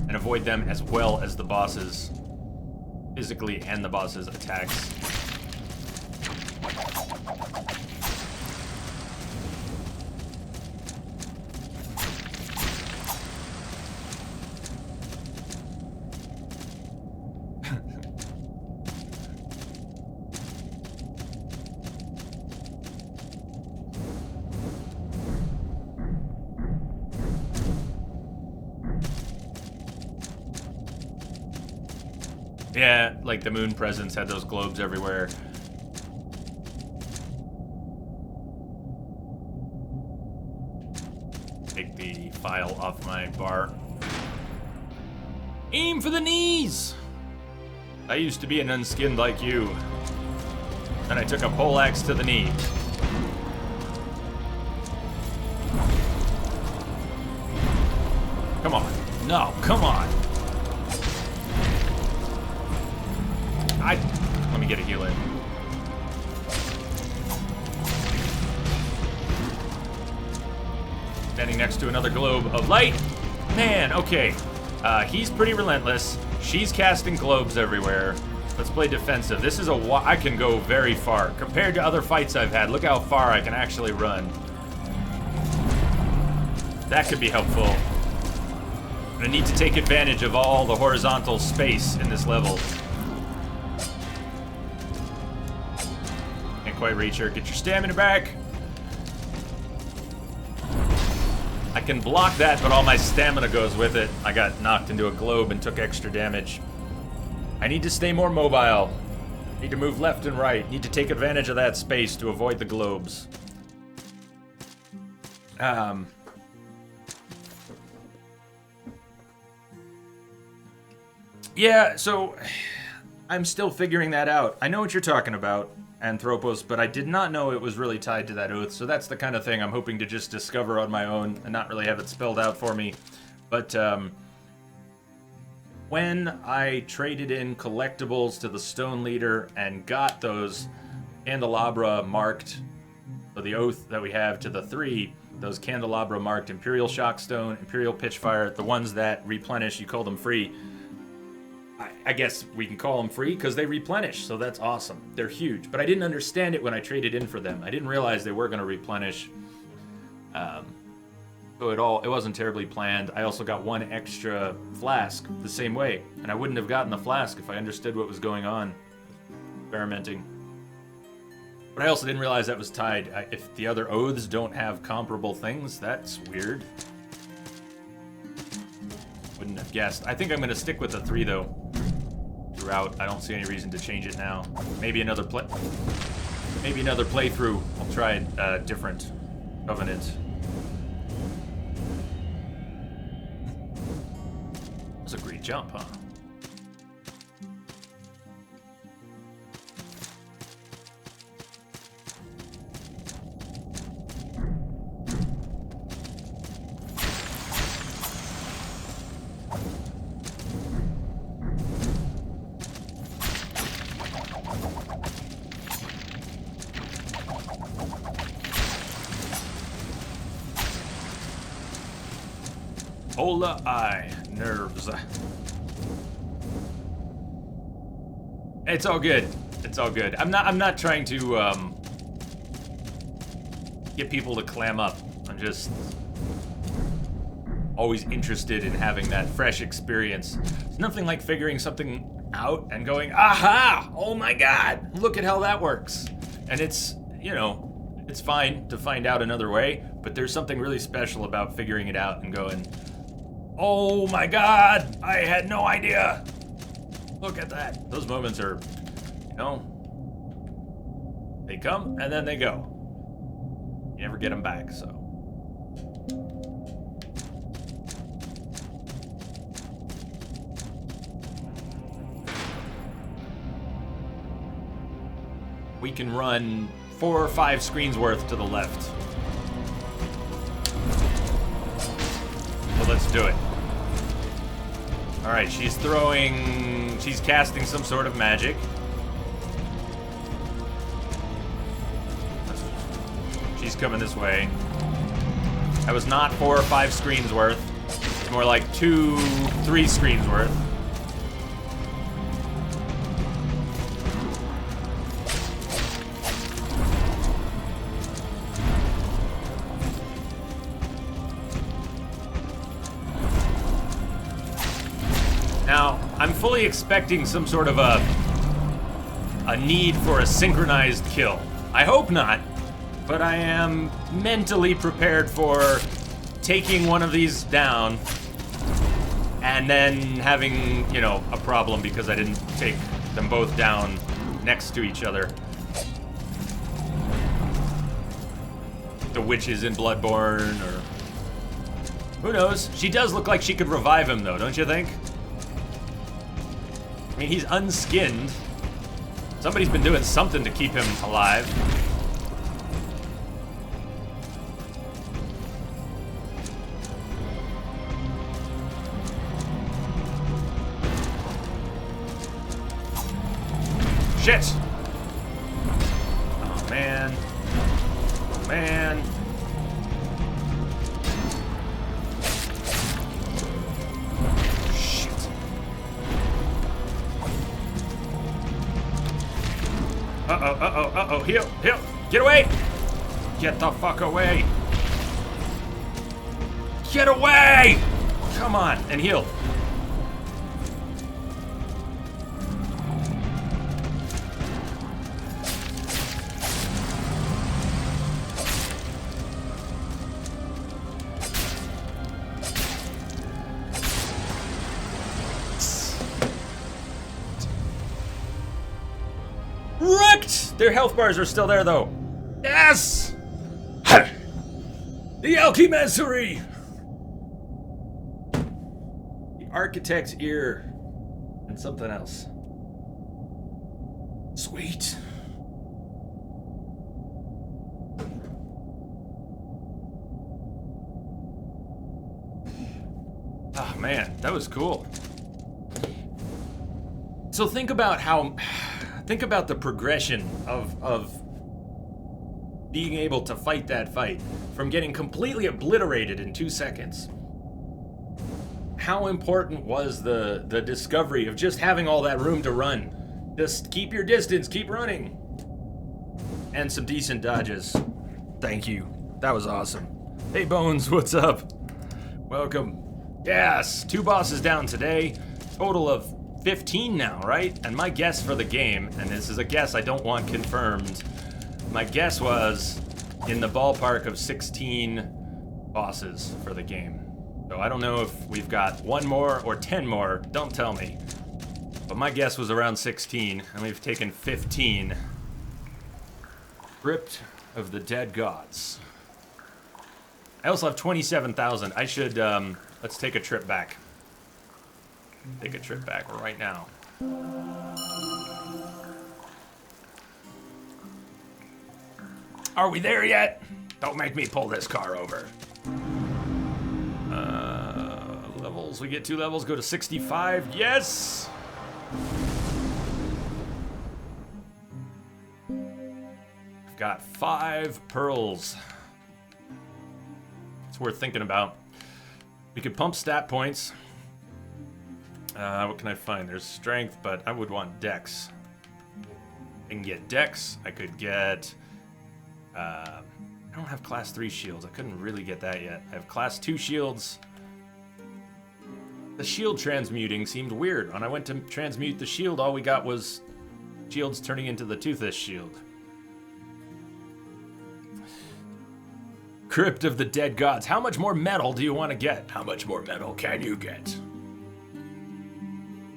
and avoid them as well as the bosses physically and the bosses' attacks. Yeah, like the moon presence had those globes everywhere. Take the file off my bar. Aim for the knees! I used to be an unskinned like you. Then I took a poleaxe to the knee. Come on. No, come on. Let me get a heal in. Standing next to another globe of light. Man, okay. He's pretty relentless. She's casting globes everywhere. Let's play defensive. This is I can go very far. Compared to other fights I've had, look how far I can actually run. That could be helpful. I need to take advantage of all the horizontal space in this level. Quite reach her. Get your stamina back. I can block that, but all my stamina goes with it. I got knocked into a globe and took extra damage. I need to stay more mobile. Need to move left and right. Need to take advantage of that space to avoid the globes. Yeah, so I'm still figuring that out. I know what you're talking about, Anthropos, but I did not know it was really tied to that oath, so that's the kind of thing I'm hoping to just discover on my own and not really have it spelled out for me. But when I traded in collectibles to the Stone Leader and got those candelabra marked, so the oath that we have to the 3, those candelabra marked Imperial Shockstone, Imperial Pitchfire, the ones that replenish, you call them free. I guess we can call them free because they replenish, so that's awesome. They're huge, but I didn't understand it when I traded in for them. I didn't realize they were going to replenish. So it wasn't terribly planned. I also got one extra flask the same way, and I wouldn't have gotten the flask if I understood what was going on. Experimenting. But I also didn't realize that was tied. If the other oaths don't have comparable things, that's weird. Wouldn't have guessed. I think I'm going to stick with the 3 though. Throughout, I don't see any reason to change it now. Maybe another playthrough. I'll try a different covenant. That's a great jump, huh? Hola eye nerves. It's all good. It's all good. I'm not trying to get people to clam up. I'm just always interested in having that fresh experience. It's nothing like figuring something out and going, aha! Oh my god! Look at how that works. And it's, you know, it's fine to find out another way, but there's something really special about figuring it out and going, oh my god! I had no idea! Look at that. Those moments are, you know, they come and then they go. You never get them back, so. We can run 4 or 5 screens worth to the left. So let's do it. All right, she's casting some sort of magic. She's coming this way. That was not 4 or 5 screens worth. It's more like 2, 3 screens worth. Now, I'm fully expecting some sort of a need for a synchronized kill. I hope not, but I am mentally prepared for taking one of these down and then having, you know, a problem because I didn't take them both down next to each other. The witches in Bloodborne, or who knows? She does look like she could revive him though, don't you think? I mean, he's unskinned. Somebody's been doing something to keep him alive. Shit! Oh, man. Oh, man. Uh-oh, heal, get away! Get the fuck away! Get away! Come on, and heal. Wrecked! Their health bars are still there, though. Yes! The Alchemancery! The Architect's Ear. And something else. Sweet. Oh, man, that was cool. So think about the progression of being able to fight that fight from getting completely obliterated in 2 seconds. How important was the discovery of just having all that room to run? Just keep your distance, keep running. And some decent dodges. Thank you. That was awesome. Hey Bones, what's up? Welcome. Yes, 2 bosses down today. Total of 15 now, right? And my guess for the game, and this is a guess I don't want confirmed, my guess was in the ballpark of 16 bosses for the game. So I don't know if we've got 1 more or 10 more, don't tell me. But my guess was around 16, and we've taken 15. Crypt of the Dead Gods. I also have 27,000. I should, let's take a trip back. Take a trip back right now. Are we there yet? Don't make me pull this car over. Levels, we get 2 levels, go to 65, yes! I've got 5 pearls. It's worth thinking about. We could pump stat points. What can I find? There's strength, but I would want dex. I can get Dex. I could get... I don't have class 3 shields. I couldn't really get that yet. I have class 2 shields. The shield transmuting seemed weird. When I went to transmute the shield, all we got was shields turning into the Toothless shield. Crypt of the Dead Gods. How much more metal do you want to get? How much more metal can you get?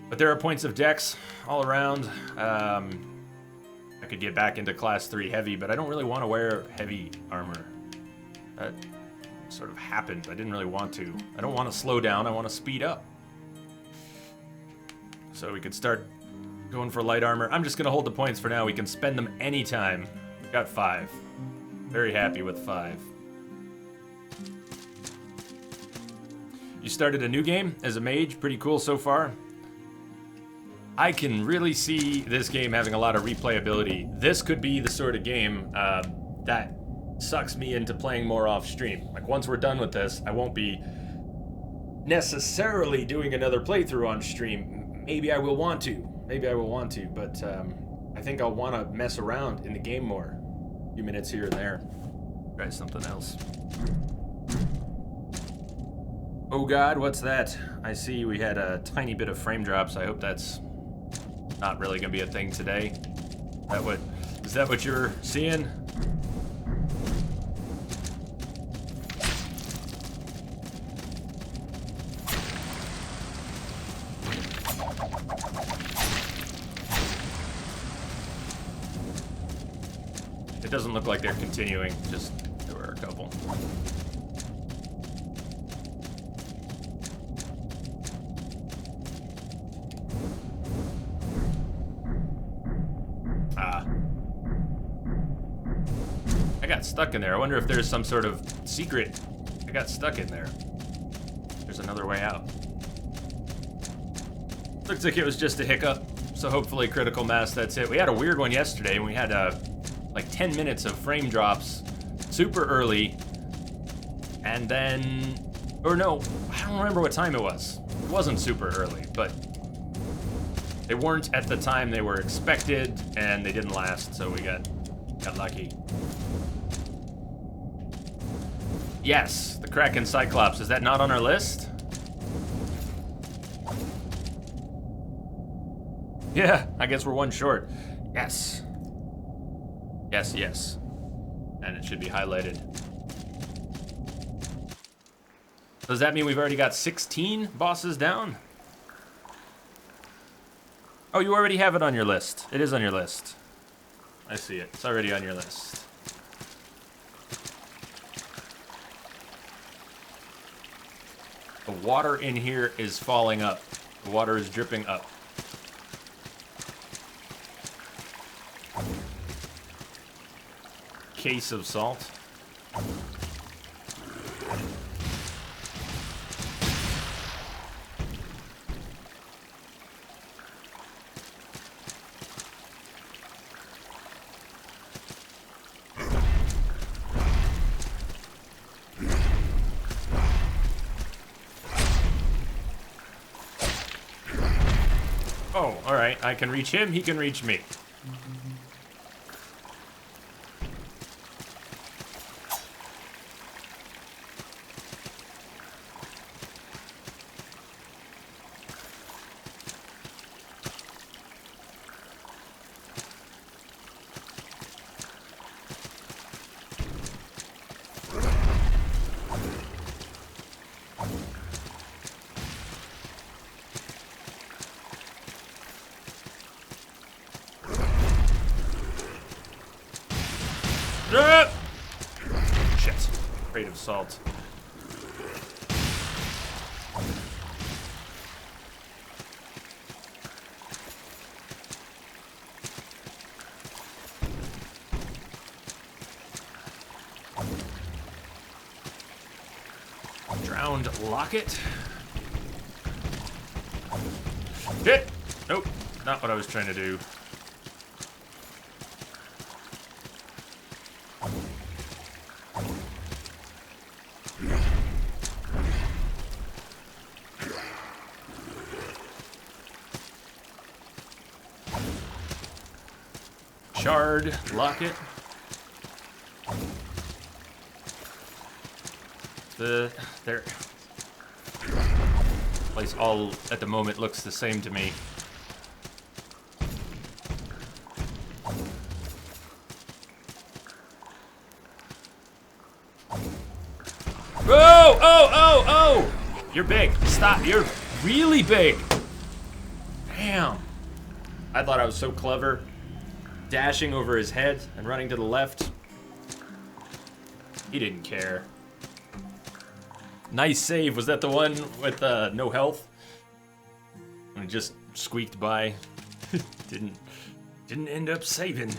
But there are points of Dex all around. I could get back into class 3 heavy, but I don't really want to wear heavy armor. That sort of happened. I didn't really want to. I don't want to slow down. I want to speed up. So we could start going for light armor. I'm just going to hold the points for now. We can spend them anytime. We've got 5. Very happy with 5. You started a new game as a mage. Pretty cool so far. I can really see this game having a lot of replayability. This could be the sort of game that sucks me into playing more off stream. Like, once we're done with this, I won't be necessarily doing another playthrough on stream. Maybe I will want to. But I think I'll want to mess around in the game more. A few minutes here and there. Try something else. Oh god, what's that? I see we had a tiny bit of frame drops. I hope that's not really gonna be a thing today. Is that what you're seeing? It doesn't look like they're continuing, just there were a couple. I got stuck in there. I wonder if there's some sort of secret. I got stuck in there. There's another way out. Looks like it was just a hiccup, so hopefully critical mass, that's it. We had a weird one yesterday, and we had like 10 minutes of frame drops super early, and then, or no, I don't remember what time it was. It wasn't super early, but they weren't at the time they were expected, and they didn't last, so we got lucky. Yes, the Kraken Cyclops. Is that not on our list? Yeah, I guess we're one short. Yes. Yes, yes. And it should be highlighted. Does that mean we've already got 16 bosses down? Oh, you already have it on your list. It is on your list. I see it. It's already on your list. The water in here is falling up. The water is dripping up. Case of salt. Oh, alright. I can reach him, he can reach me. Shit. Crate of salt. Drowned locket. Shit! Nope, not what I was trying to do. shard locket. Their place all at the moment looks the same to me. Oh, oh, oh, oh! You're big. Stop. You're really big. Damn. I thought I was so clever. Dashing over his head and running to the left. He didn't care. Nice save. Was that the one with no health? And it just squeaked by. Didn't end up saving.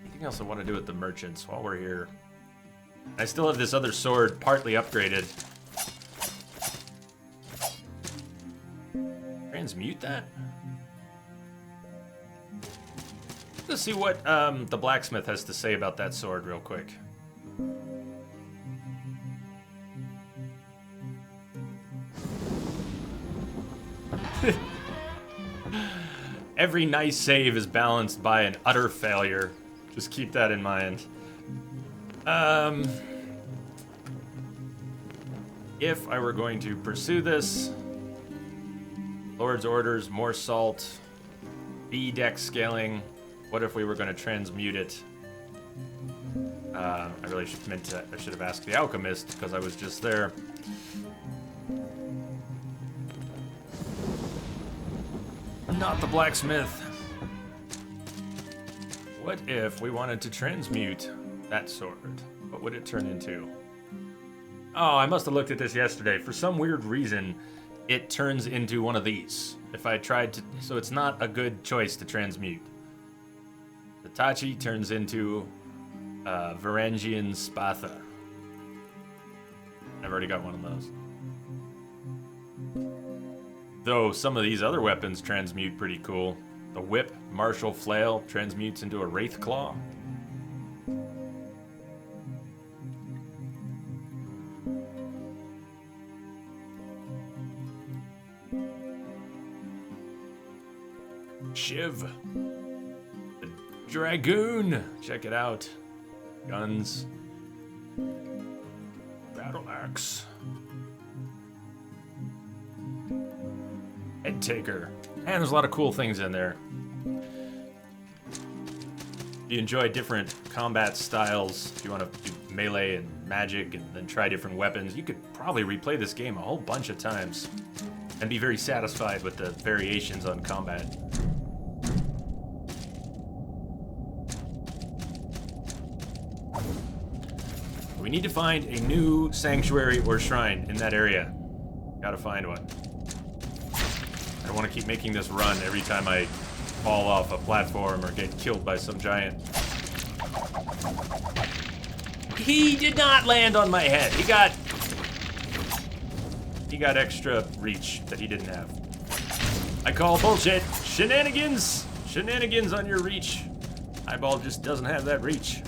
Anything else I want to do with the merchants while we're here? I still have this other sword partly upgraded. Transmute that? Let's see what the blacksmith has to say about that sword real quick. Every nice save is balanced by an utter failure. Just keep that in mind. If I were going to pursue this, Lord's orders, more salt, B dex scaling. What if we were going to transmute it? I really I should have asked the alchemist because I was just there. Not the blacksmith. What if we wanted to transmute that sword? What would it turn into? Oh, I must have looked at this yesterday. For some weird reason, it turns into one of these. If I tried to... So it's not a good choice to transmute. The Tachi turns into Varangian Spatha. I've already got one of those. Though some of these other weapons transmute pretty cool. The whip, martial flail, transmutes into a wraith claw. Shiv. The Dragoon. Check it out. Guns. Battle axe. Head taker. And there's a lot of cool things in there. If you enjoy different combat styles, if you want to do melee and magic and then try different weapons, you could probably replay this game a whole bunch of times and be very satisfied with the variations on combat. We need to find a new sanctuary or shrine in that area. Gotta find one. I don't want to keep making this run every time I fall off a platform or get killed by some giant. He did not land on my head. He got extra reach that he didn't have. I call bullshit. Shenanigans! Shenanigans on your reach. Eyeball just doesn't have that reach.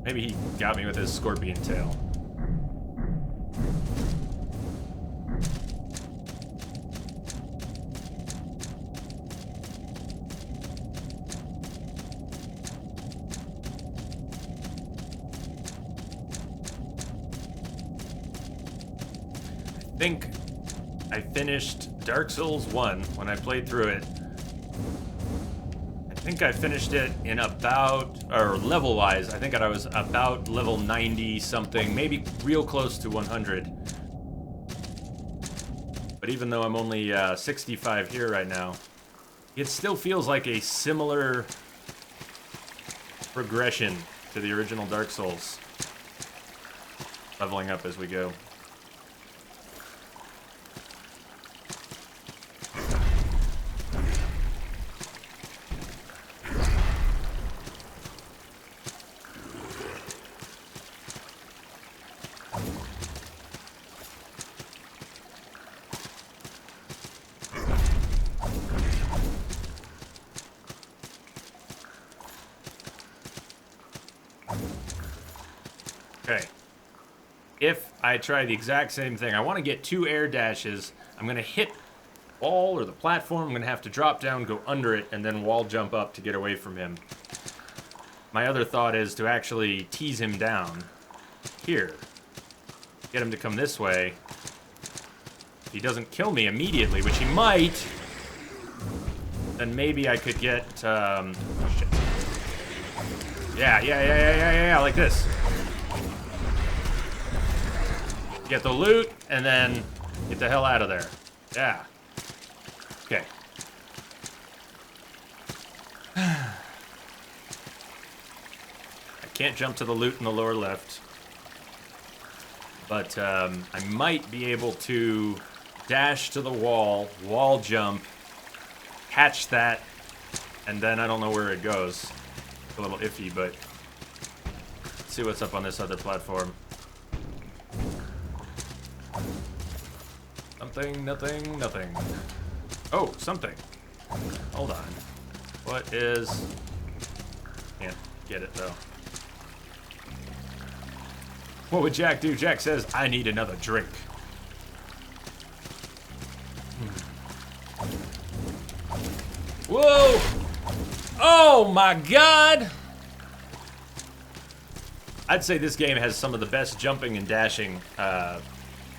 Maybe he got me with his scorpion tail. I think I finished Dark Souls 1 when I played through it. I think I finished it in about, or level-wise, I think I was about level 90 something, maybe real close to 100. But even though I'm only 65 here right now, it still feels like a similar progression to the original Dark Souls. Leveling up as we go. Okay. If I try the exact same thing, I want to get 2 air dashes. I'm going to hit wall or the platform. I'm going to have to drop down, go under it, and then wall jump up to get away from him. My other thought is to actually tease him down here. Get him to come this way. If he doesn't kill me immediately, which he might, then maybe I could get, oh shit. Yeah, like this. Get the loot, and then get the hell out of there. Yeah. Okay. I can't jump to the loot in the lower left. But I might be able to dash to the wall jump, catch that, and then I don't know where it goes. It's a little iffy, but let's see what's up on this other platform. Something, nothing, nothing. Oh, something. Hold on. What is... Can't get it, though. What would Jack do? Jack says, I need another drink. Whoa! Oh my god! I'd say this game has some of the best jumping and dashing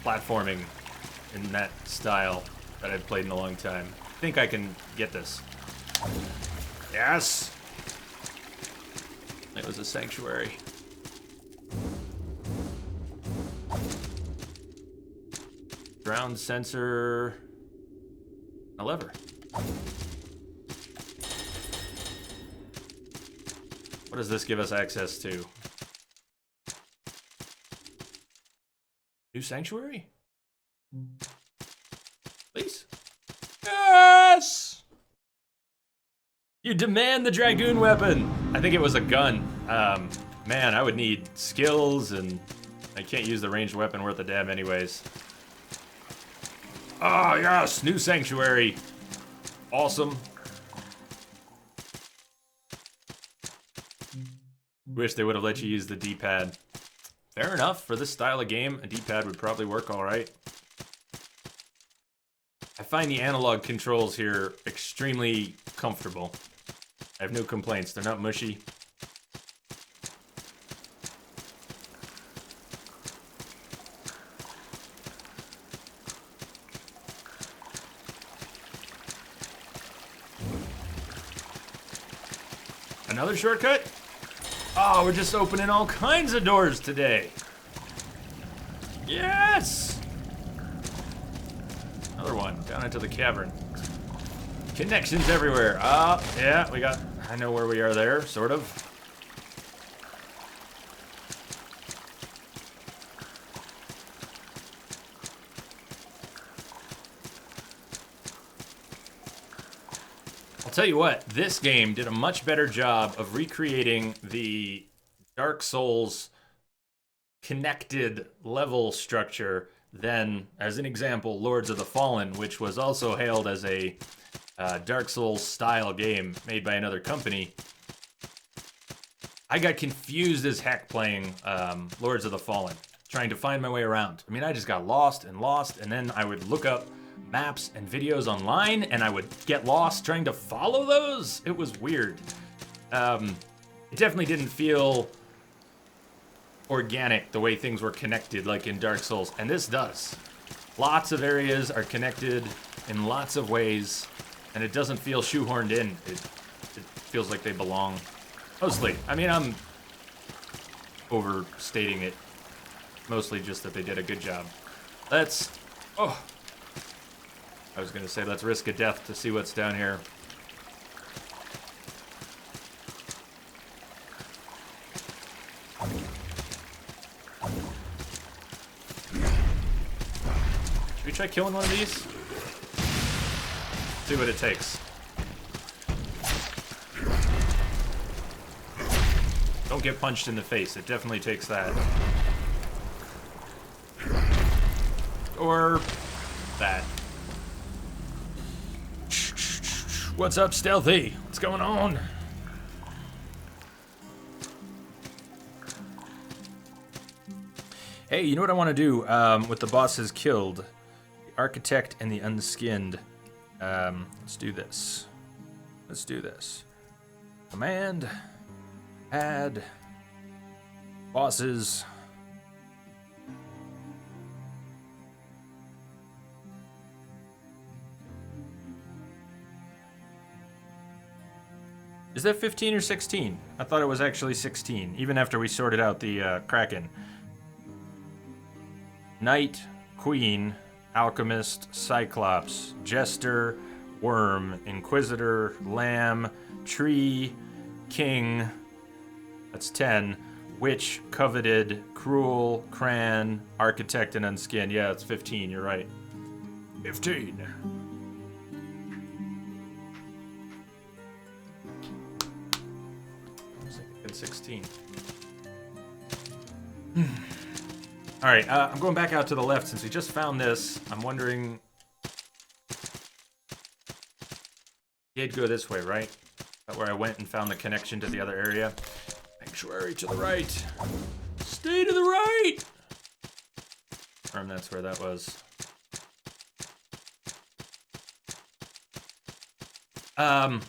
platforming in that style that I've played in a long time. I think I can get this. Yes! It was a sanctuary. Ground sensor, a lever. What does this give us access to? New sanctuary? Please. Yes! You demand the Dragoon weapon. I think it was a gun. Man, I would need skills, and I can't use the ranged weapon worth a damn anyways. Oh, yes! New sanctuary. Awesome. Wish they would have let you use the D-pad. Fair enough. For this style of game, a D-pad would probably work alright. I find the analog controls here extremely comfortable. I have no complaints. They're not mushy. Another shortcut? Oh, we're just opening all kinds of doors today. Yes! Another one, down into the cavern. Connections everywhere. Yeah, I know where we are there, sort of. I'll tell you what, this game did a much better job of recreating the Dark Souls connected level structure than, as an example, Lords of the Fallen, which was also hailed as a Dark Souls style game made by another company. I got confused as heck playing Lords of the Fallen, trying to find my way around. I mean, I just got lost, and then I would look up maps and videos online, and I would get lost trying to follow those. It was weird. It definitely didn't feel organic the way things were connected like in Dark Souls, and this does. Lots of areas are connected in lots of ways, and it doesn't feel shoehorned in. It feels like they belong. Mostly. I mean, I'm overstating it. Mostly just that they did a good job. I was gonna say, let's risk a death to see what's down here. Should we try killing one of these? See what it takes. Don't get punched in the face. It definitely takes that. Or that. What's up, Stealthy? What's going on? Hey, you know what I want to do with the bosses killed? The Architect and the Unskinned. Let's do this. Let's do this. Command, add, bosses. Is that 15 or 16? I thought it was actually 16, even after we sorted out the Kraken. Knight, Queen, Alchemist, Cyclops, Jester, Worm, Inquisitor, Lamb, Tree, King, that's 10, Witch, Coveted, Cruel, Cran, Architect, and Unskinned. Yeah, it's 15, you're right. 15. I was thinking 16. All right, I'm going back out to the left since we just found this. I'm wondering... Did go this way, right? That where I went and found the connection to the other area. Sanctuary to the right. Stay to the right! Or that's where that was. I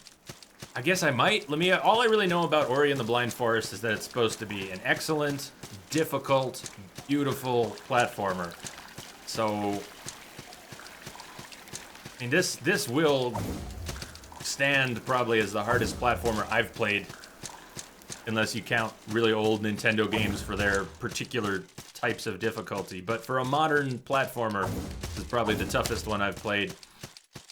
guess I might. All I really know about Ori and the Blind Forest is that it's supposed to be an excellent, difficult, beautiful platformer. So, I mean, this will stand probably as the hardest platformer I've played, unless you count really old Nintendo games for their particular types of difficulty. But for a modern platformer, this is probably the toughest one I've played.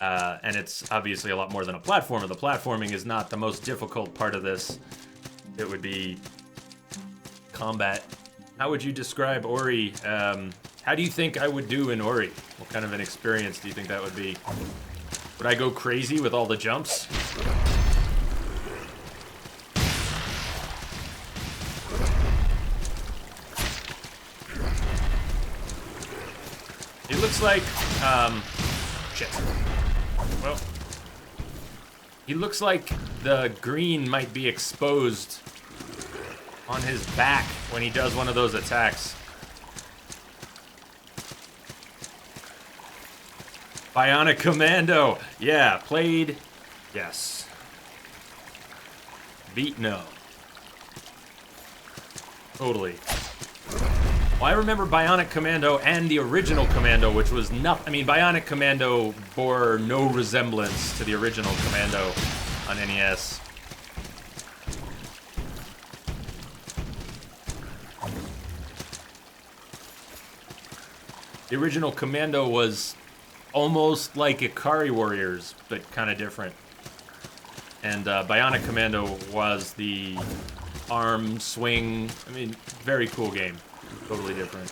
And it's obviously a lot more than a platformer. The platforming is not the most difficult part of this. It would be combat. How would you describe Ori? How do you think I would do in Ori? What kind of an experience do you think that would be? Would I go crazy with all the jumps? It looks like, shit. Well, he looks like the green might be exposed on his back when he does one of those attacks. Bionic Commando. Yeah, played. Yes. Beat no. Totally. Well, I remember Bionic Commando and the original Commando, which was nothing. I mean, Bionic Commando bore no resemblance to the original Commando on NES. The original Commando was almost like Ikari Warriors, but kind of different. And Bionic Commando was the arm swing. I mean, very cool game. Totally different.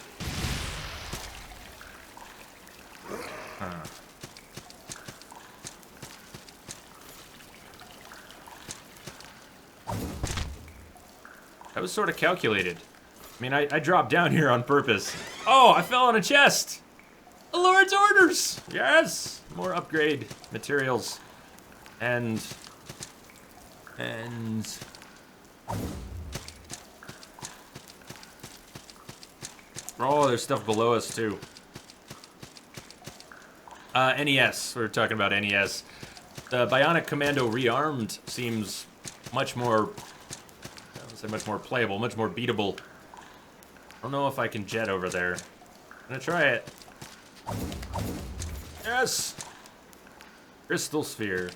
Huh. That was sort of calculated. I mean, I dropped down here on purpose. Oh, I fell on a chest! A Lord's Orders! Yes! More upgrade materials. And... Oh, there's stuff below us, too. NES. We're talking about NES. The Bionic Commando Rearmed seems much more... I would say much more playable, much more beatable. I don't know if I can jet over there. I'm gonna try it. Yes! Crystal Sphere.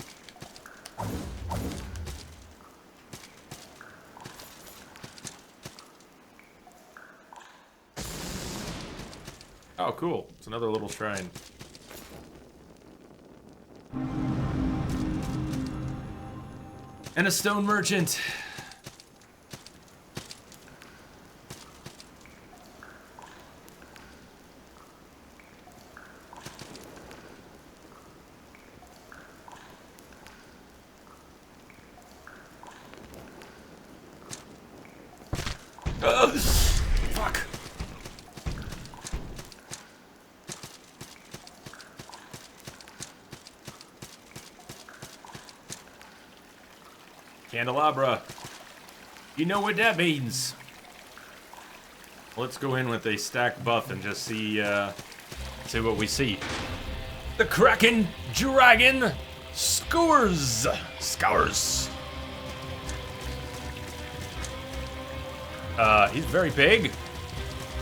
Oh, cool. It's another little shrine. And a stone merchant. Fuck. Candelabra. You know what that means. Let's go in with a stacked buff and just see what we see. The Kraken Dragon Scours. He's very big.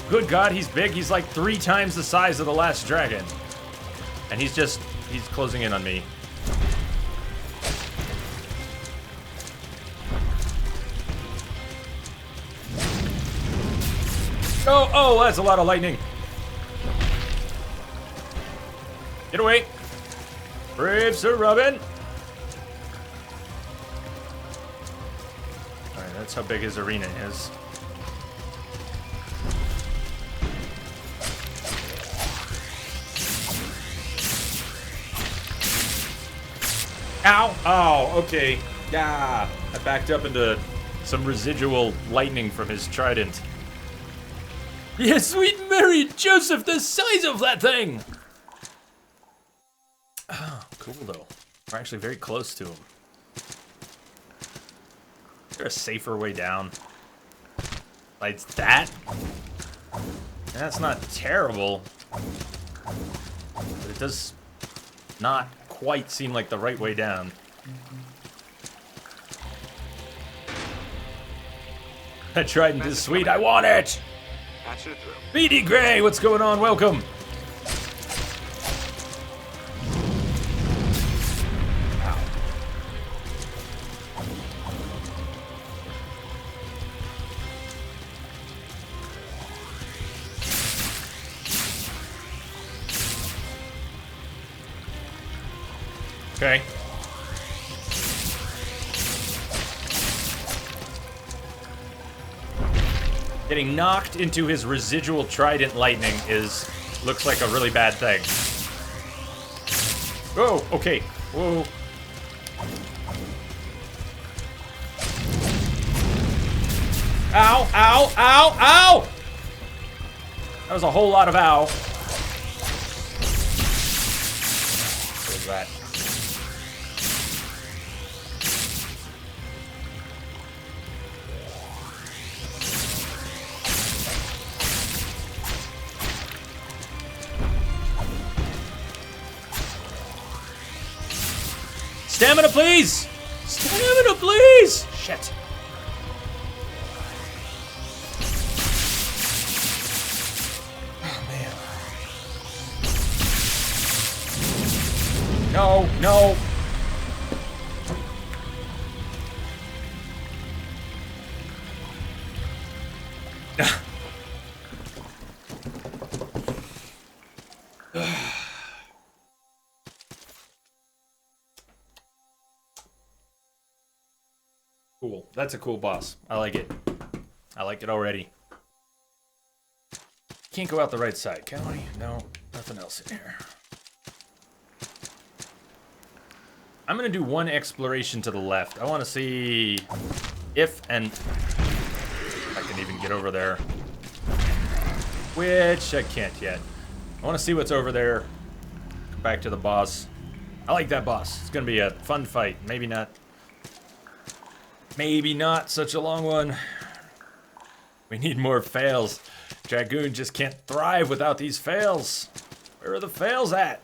Good God, he's big. He's like 3 times the size of the last dragon. And he's closing in on me. Oh, that's a lot of lightning. Get away. Brave Sir Robin. Alright, that's how big his arena is. Ow! Oh, okay. Yeah. I backed up into some residual lightning from his trident. Yes, sweet Mary Joseph, the size of that thing! Oh, cool though. We're actually very close to him. Is there a safer way down? Like that? That's not terrible. But it does not quite seem like the right way down. That trident is sweet. I want it! Patch it through. BD Gray, what's going on? Welcome. Okay. Getting knocked into his residual trident lightning looks like a really bad thing. Oh, okay. Whoa. Ow, ow, ow, ow! That was a whole lot of ow. What was that? Stamina, please! Stamina, please! Shit. Oh, man. No, no. Cool. That's a cool boss. I like it. I like it already. Can't go out the right side, can we? No, nothing else in here. I'm gonna do one exploration to the left. I want to see if and I can even get over there. Which I can't yet. I want to see what's over there. Come back to the boss. I like that boss. It's gonna be a fun fight. Maybe not. Maybe not such a long one. We need more fails. Dragoon just can't thrive without these fails. Where are the fails at?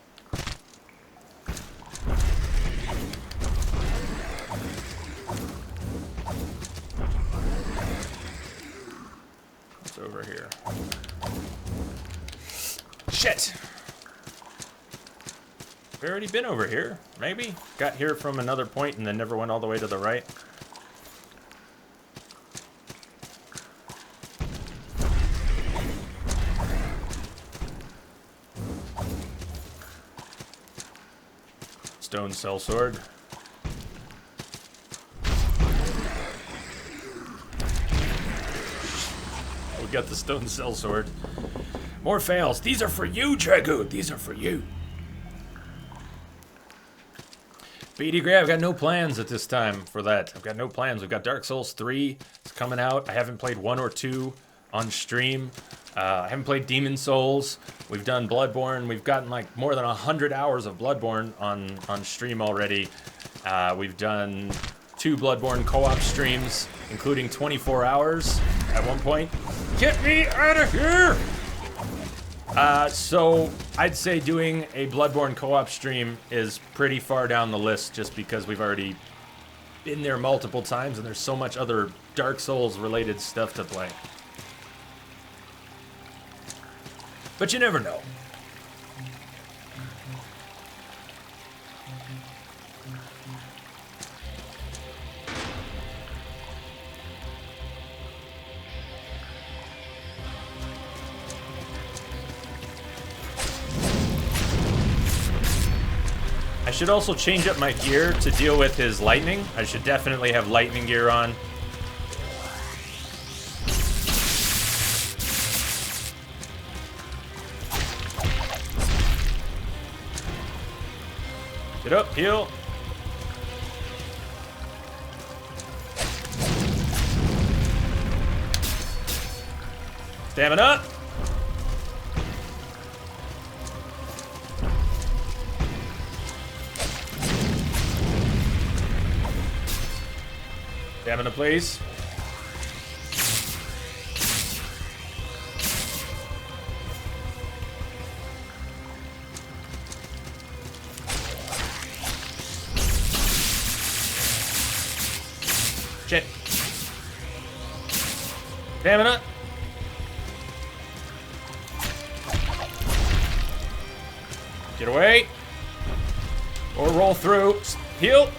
What's over here? Shit! We've already been over here, maybe? Got here from another point and then never went all the way to the right. Stone sellsword. We got the stone sellsword. More fails. These are for you, Dragoon. These are for you. BD Gray, I've got no plans at this time for that. I've got no plans. We've got Dark Souls 3. It's coming out. I haven't played 1 or 2 on stream. I haven't played Demon Souls. We've done Bloodborne. We've gotten like more than 100 hours of Bloodborne on stream already. We've done 2 Bloodborne co-op streams, including 24 hours at one point. Get me out of here! So I'd say doing a Bloodborne co-op stream is pretty far down the list just because we've already been there multiple times and there's so much other Dark Souls related stuff to play. But you never know. I should also change up my gear to deal with his lightning. I should definitely have lightning gear on. Get up, heal. Stamina. Stamina, please. Shit. Stamina. Get away. Or roll through. Heal.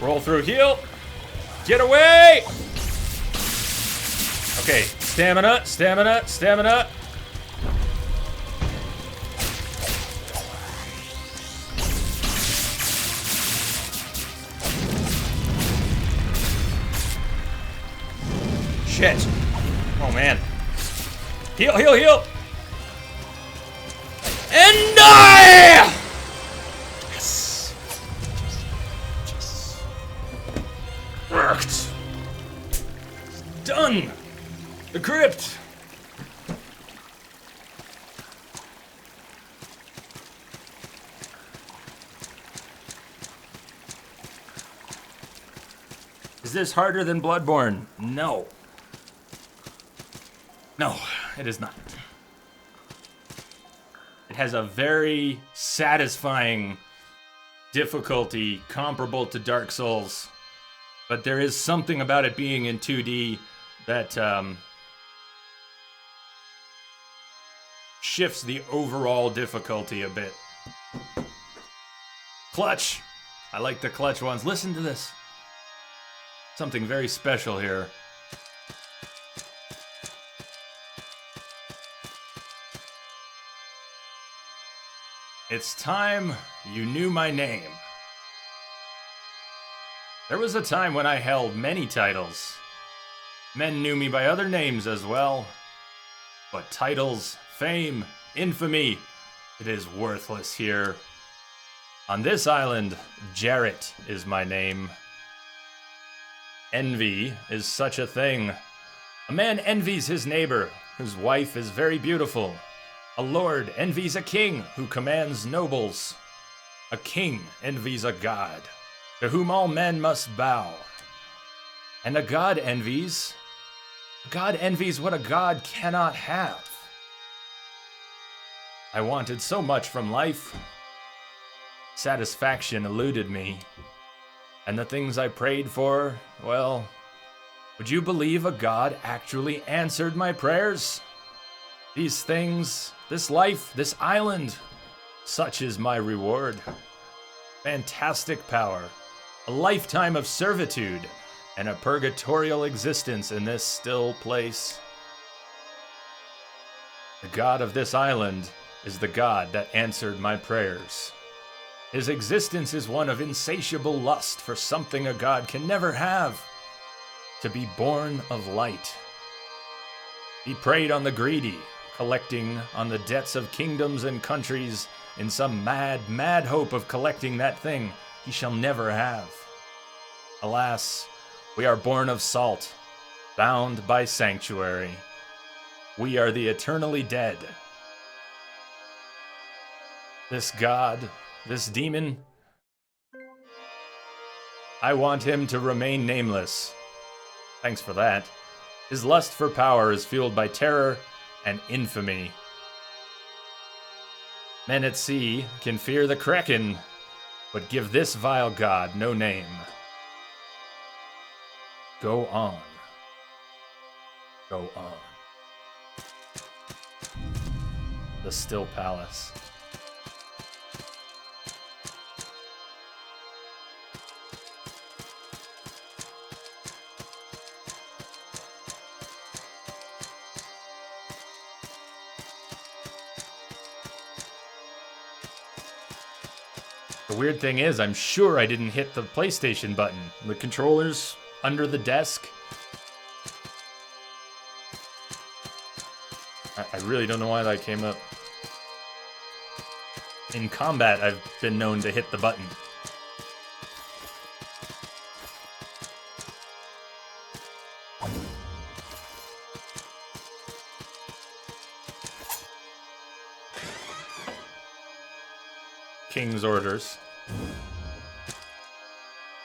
Roll through, heal. Get away! Okay, stamina, stamina, stamina. Shit. Oh, man. Heal, heal, heal. And die! Done! The crypt! Is this harder than Bloodborne? No. No, it is not. It has a very satisfying difficulty comparable to Dark Souls. But there is something about it being in 2D that shifts the overall difficulty a bit. Clutch! I like the clutch ones. Listen to this. Something very special here. It's time you knew my name. There was a time when I held many titles. Men knew me by other names as well. But titles, fame, infamy, it is worthless here. On this island, Jarrett is my name. Envy is such a thing. A man envies his neighbor, whose wife is very beautiful. A lord envies a king who commands nobles. A king envies a god, to whom all men must bow. And a god envies what a god cannot have. I wanted so much from life. Satisfaction eluded me. And the things I prayed for, well, would you believe a god actually answered my prayers? These things, this life, this island, such is my reward. Fantastic power, a lifetime of servitude, and a purgatorial existence in this still place. The god of this island is the god that answered my prayers. His existence is one of insatiable lust for something a god can never have, to be born of light. He preyed on the greedy, collecting on the debts of kingdoms and countries in some mad, mad hope of collecting that thing he shall never have. Alas, we are born of salt, bound by sanctuary. We are the eternally dead. This god, this demon, I want him to remain nameless. Thanks for that. His lust for power is fueled by terror and infamy. Men at sea can fear the Kraken, but give this vile god no name. Go on. Go on. The Still Palace. The weird thing is, I'm sure I didn't hit the PlayStation button. The controller's under the desk. I really don't know why that came up. In combat, I've been known to hit the button. King's orders.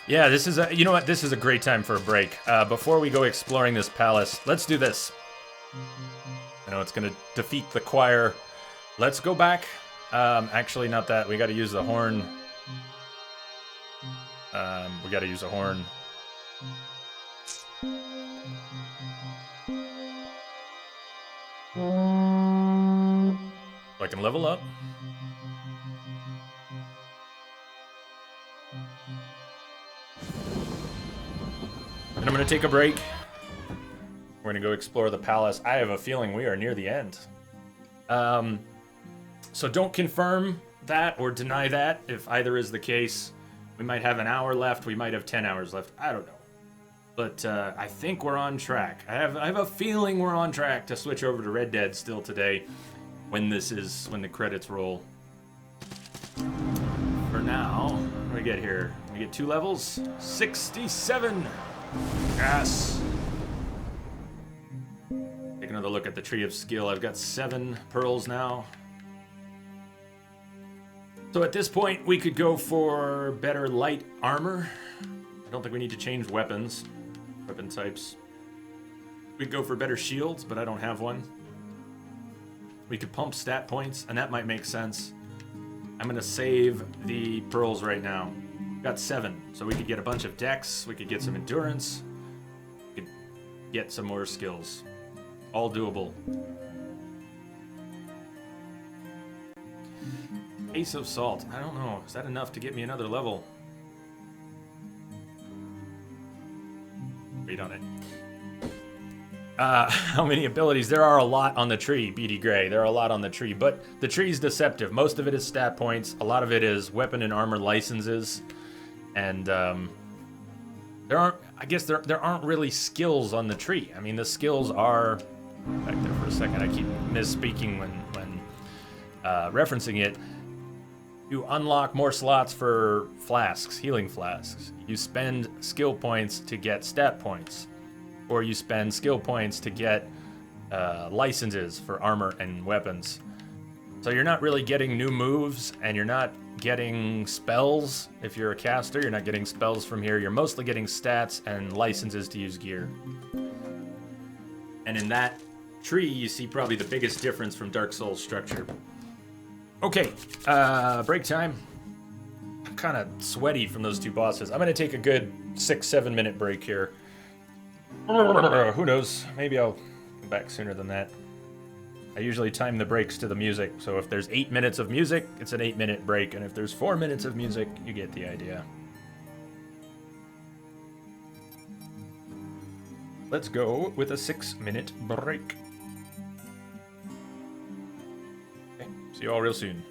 Yeah, this is a, you know what? This is a great time for a break. Before we go exploring this palace, let's do this. I know it's going to defeat the choir. Let's go back. Actually, not that. We got to use the horn. We got to use a horn. So I can level up. And I'm going to take a break. We're going to go explore the palace. I have a feeling we are near the end. So don't confirm that or deny that. If either is the case, we might have an hour left. We might have 10 hours left. I don't know. But I think we're on track. I have a feeling we're on track to switch over to Red Dead still today when the credits roll. For now, what do we get here? We get 2 levels. 67. Yes. Take another look at the Tree of Skill. I've got 7 pearls now. So at this point, we could go for better light armor. I don't think we need to change weapon types. We could go for better shields, but I don't have one. We could pump stat points, and that might make sense. I'm going to save the pearls right now. Got 7, so we could get a bunch of dex, we could get some endurance, we could get some more skills. All doable. Ace of Salt. I don't know. Is that enough to get me another level? Wait on it. How many abilities? There are a lot on the tree, BD Gray. There are a lot on the tree, but the tree's deceptive. Most of it is stat points. A lot of it is weapon and armor licenses. And there aren't really skills on the tree. I mean, the skills are back there for a second. I keep misspeaking when referencing it. You unlock more slots for flasks, healing flasks. You spend skill points to get stat points, or you spend skill points to get licenses for armor and weapons. So you're not really getting new moves, and you're not getting spells. If you're a caster, you're not getting spells from here. You're mostly getting stats and licenses to use gear. And in that tree, you see probably the biggest difference from Dark Souls structure. Okay, break time. I'm kind of sweaty from those 2 bosses. I'm going to take a good 6-7 minute break here. Who knows? Maybe I'll come back sooner than that. I usually time the breaks to the music, so if there's 8 minutes of music, it's an 8-minute break, and if there's 4 minutes of music, you get the idea. Let's go with a 6-minute break. Okay, see you all real soon.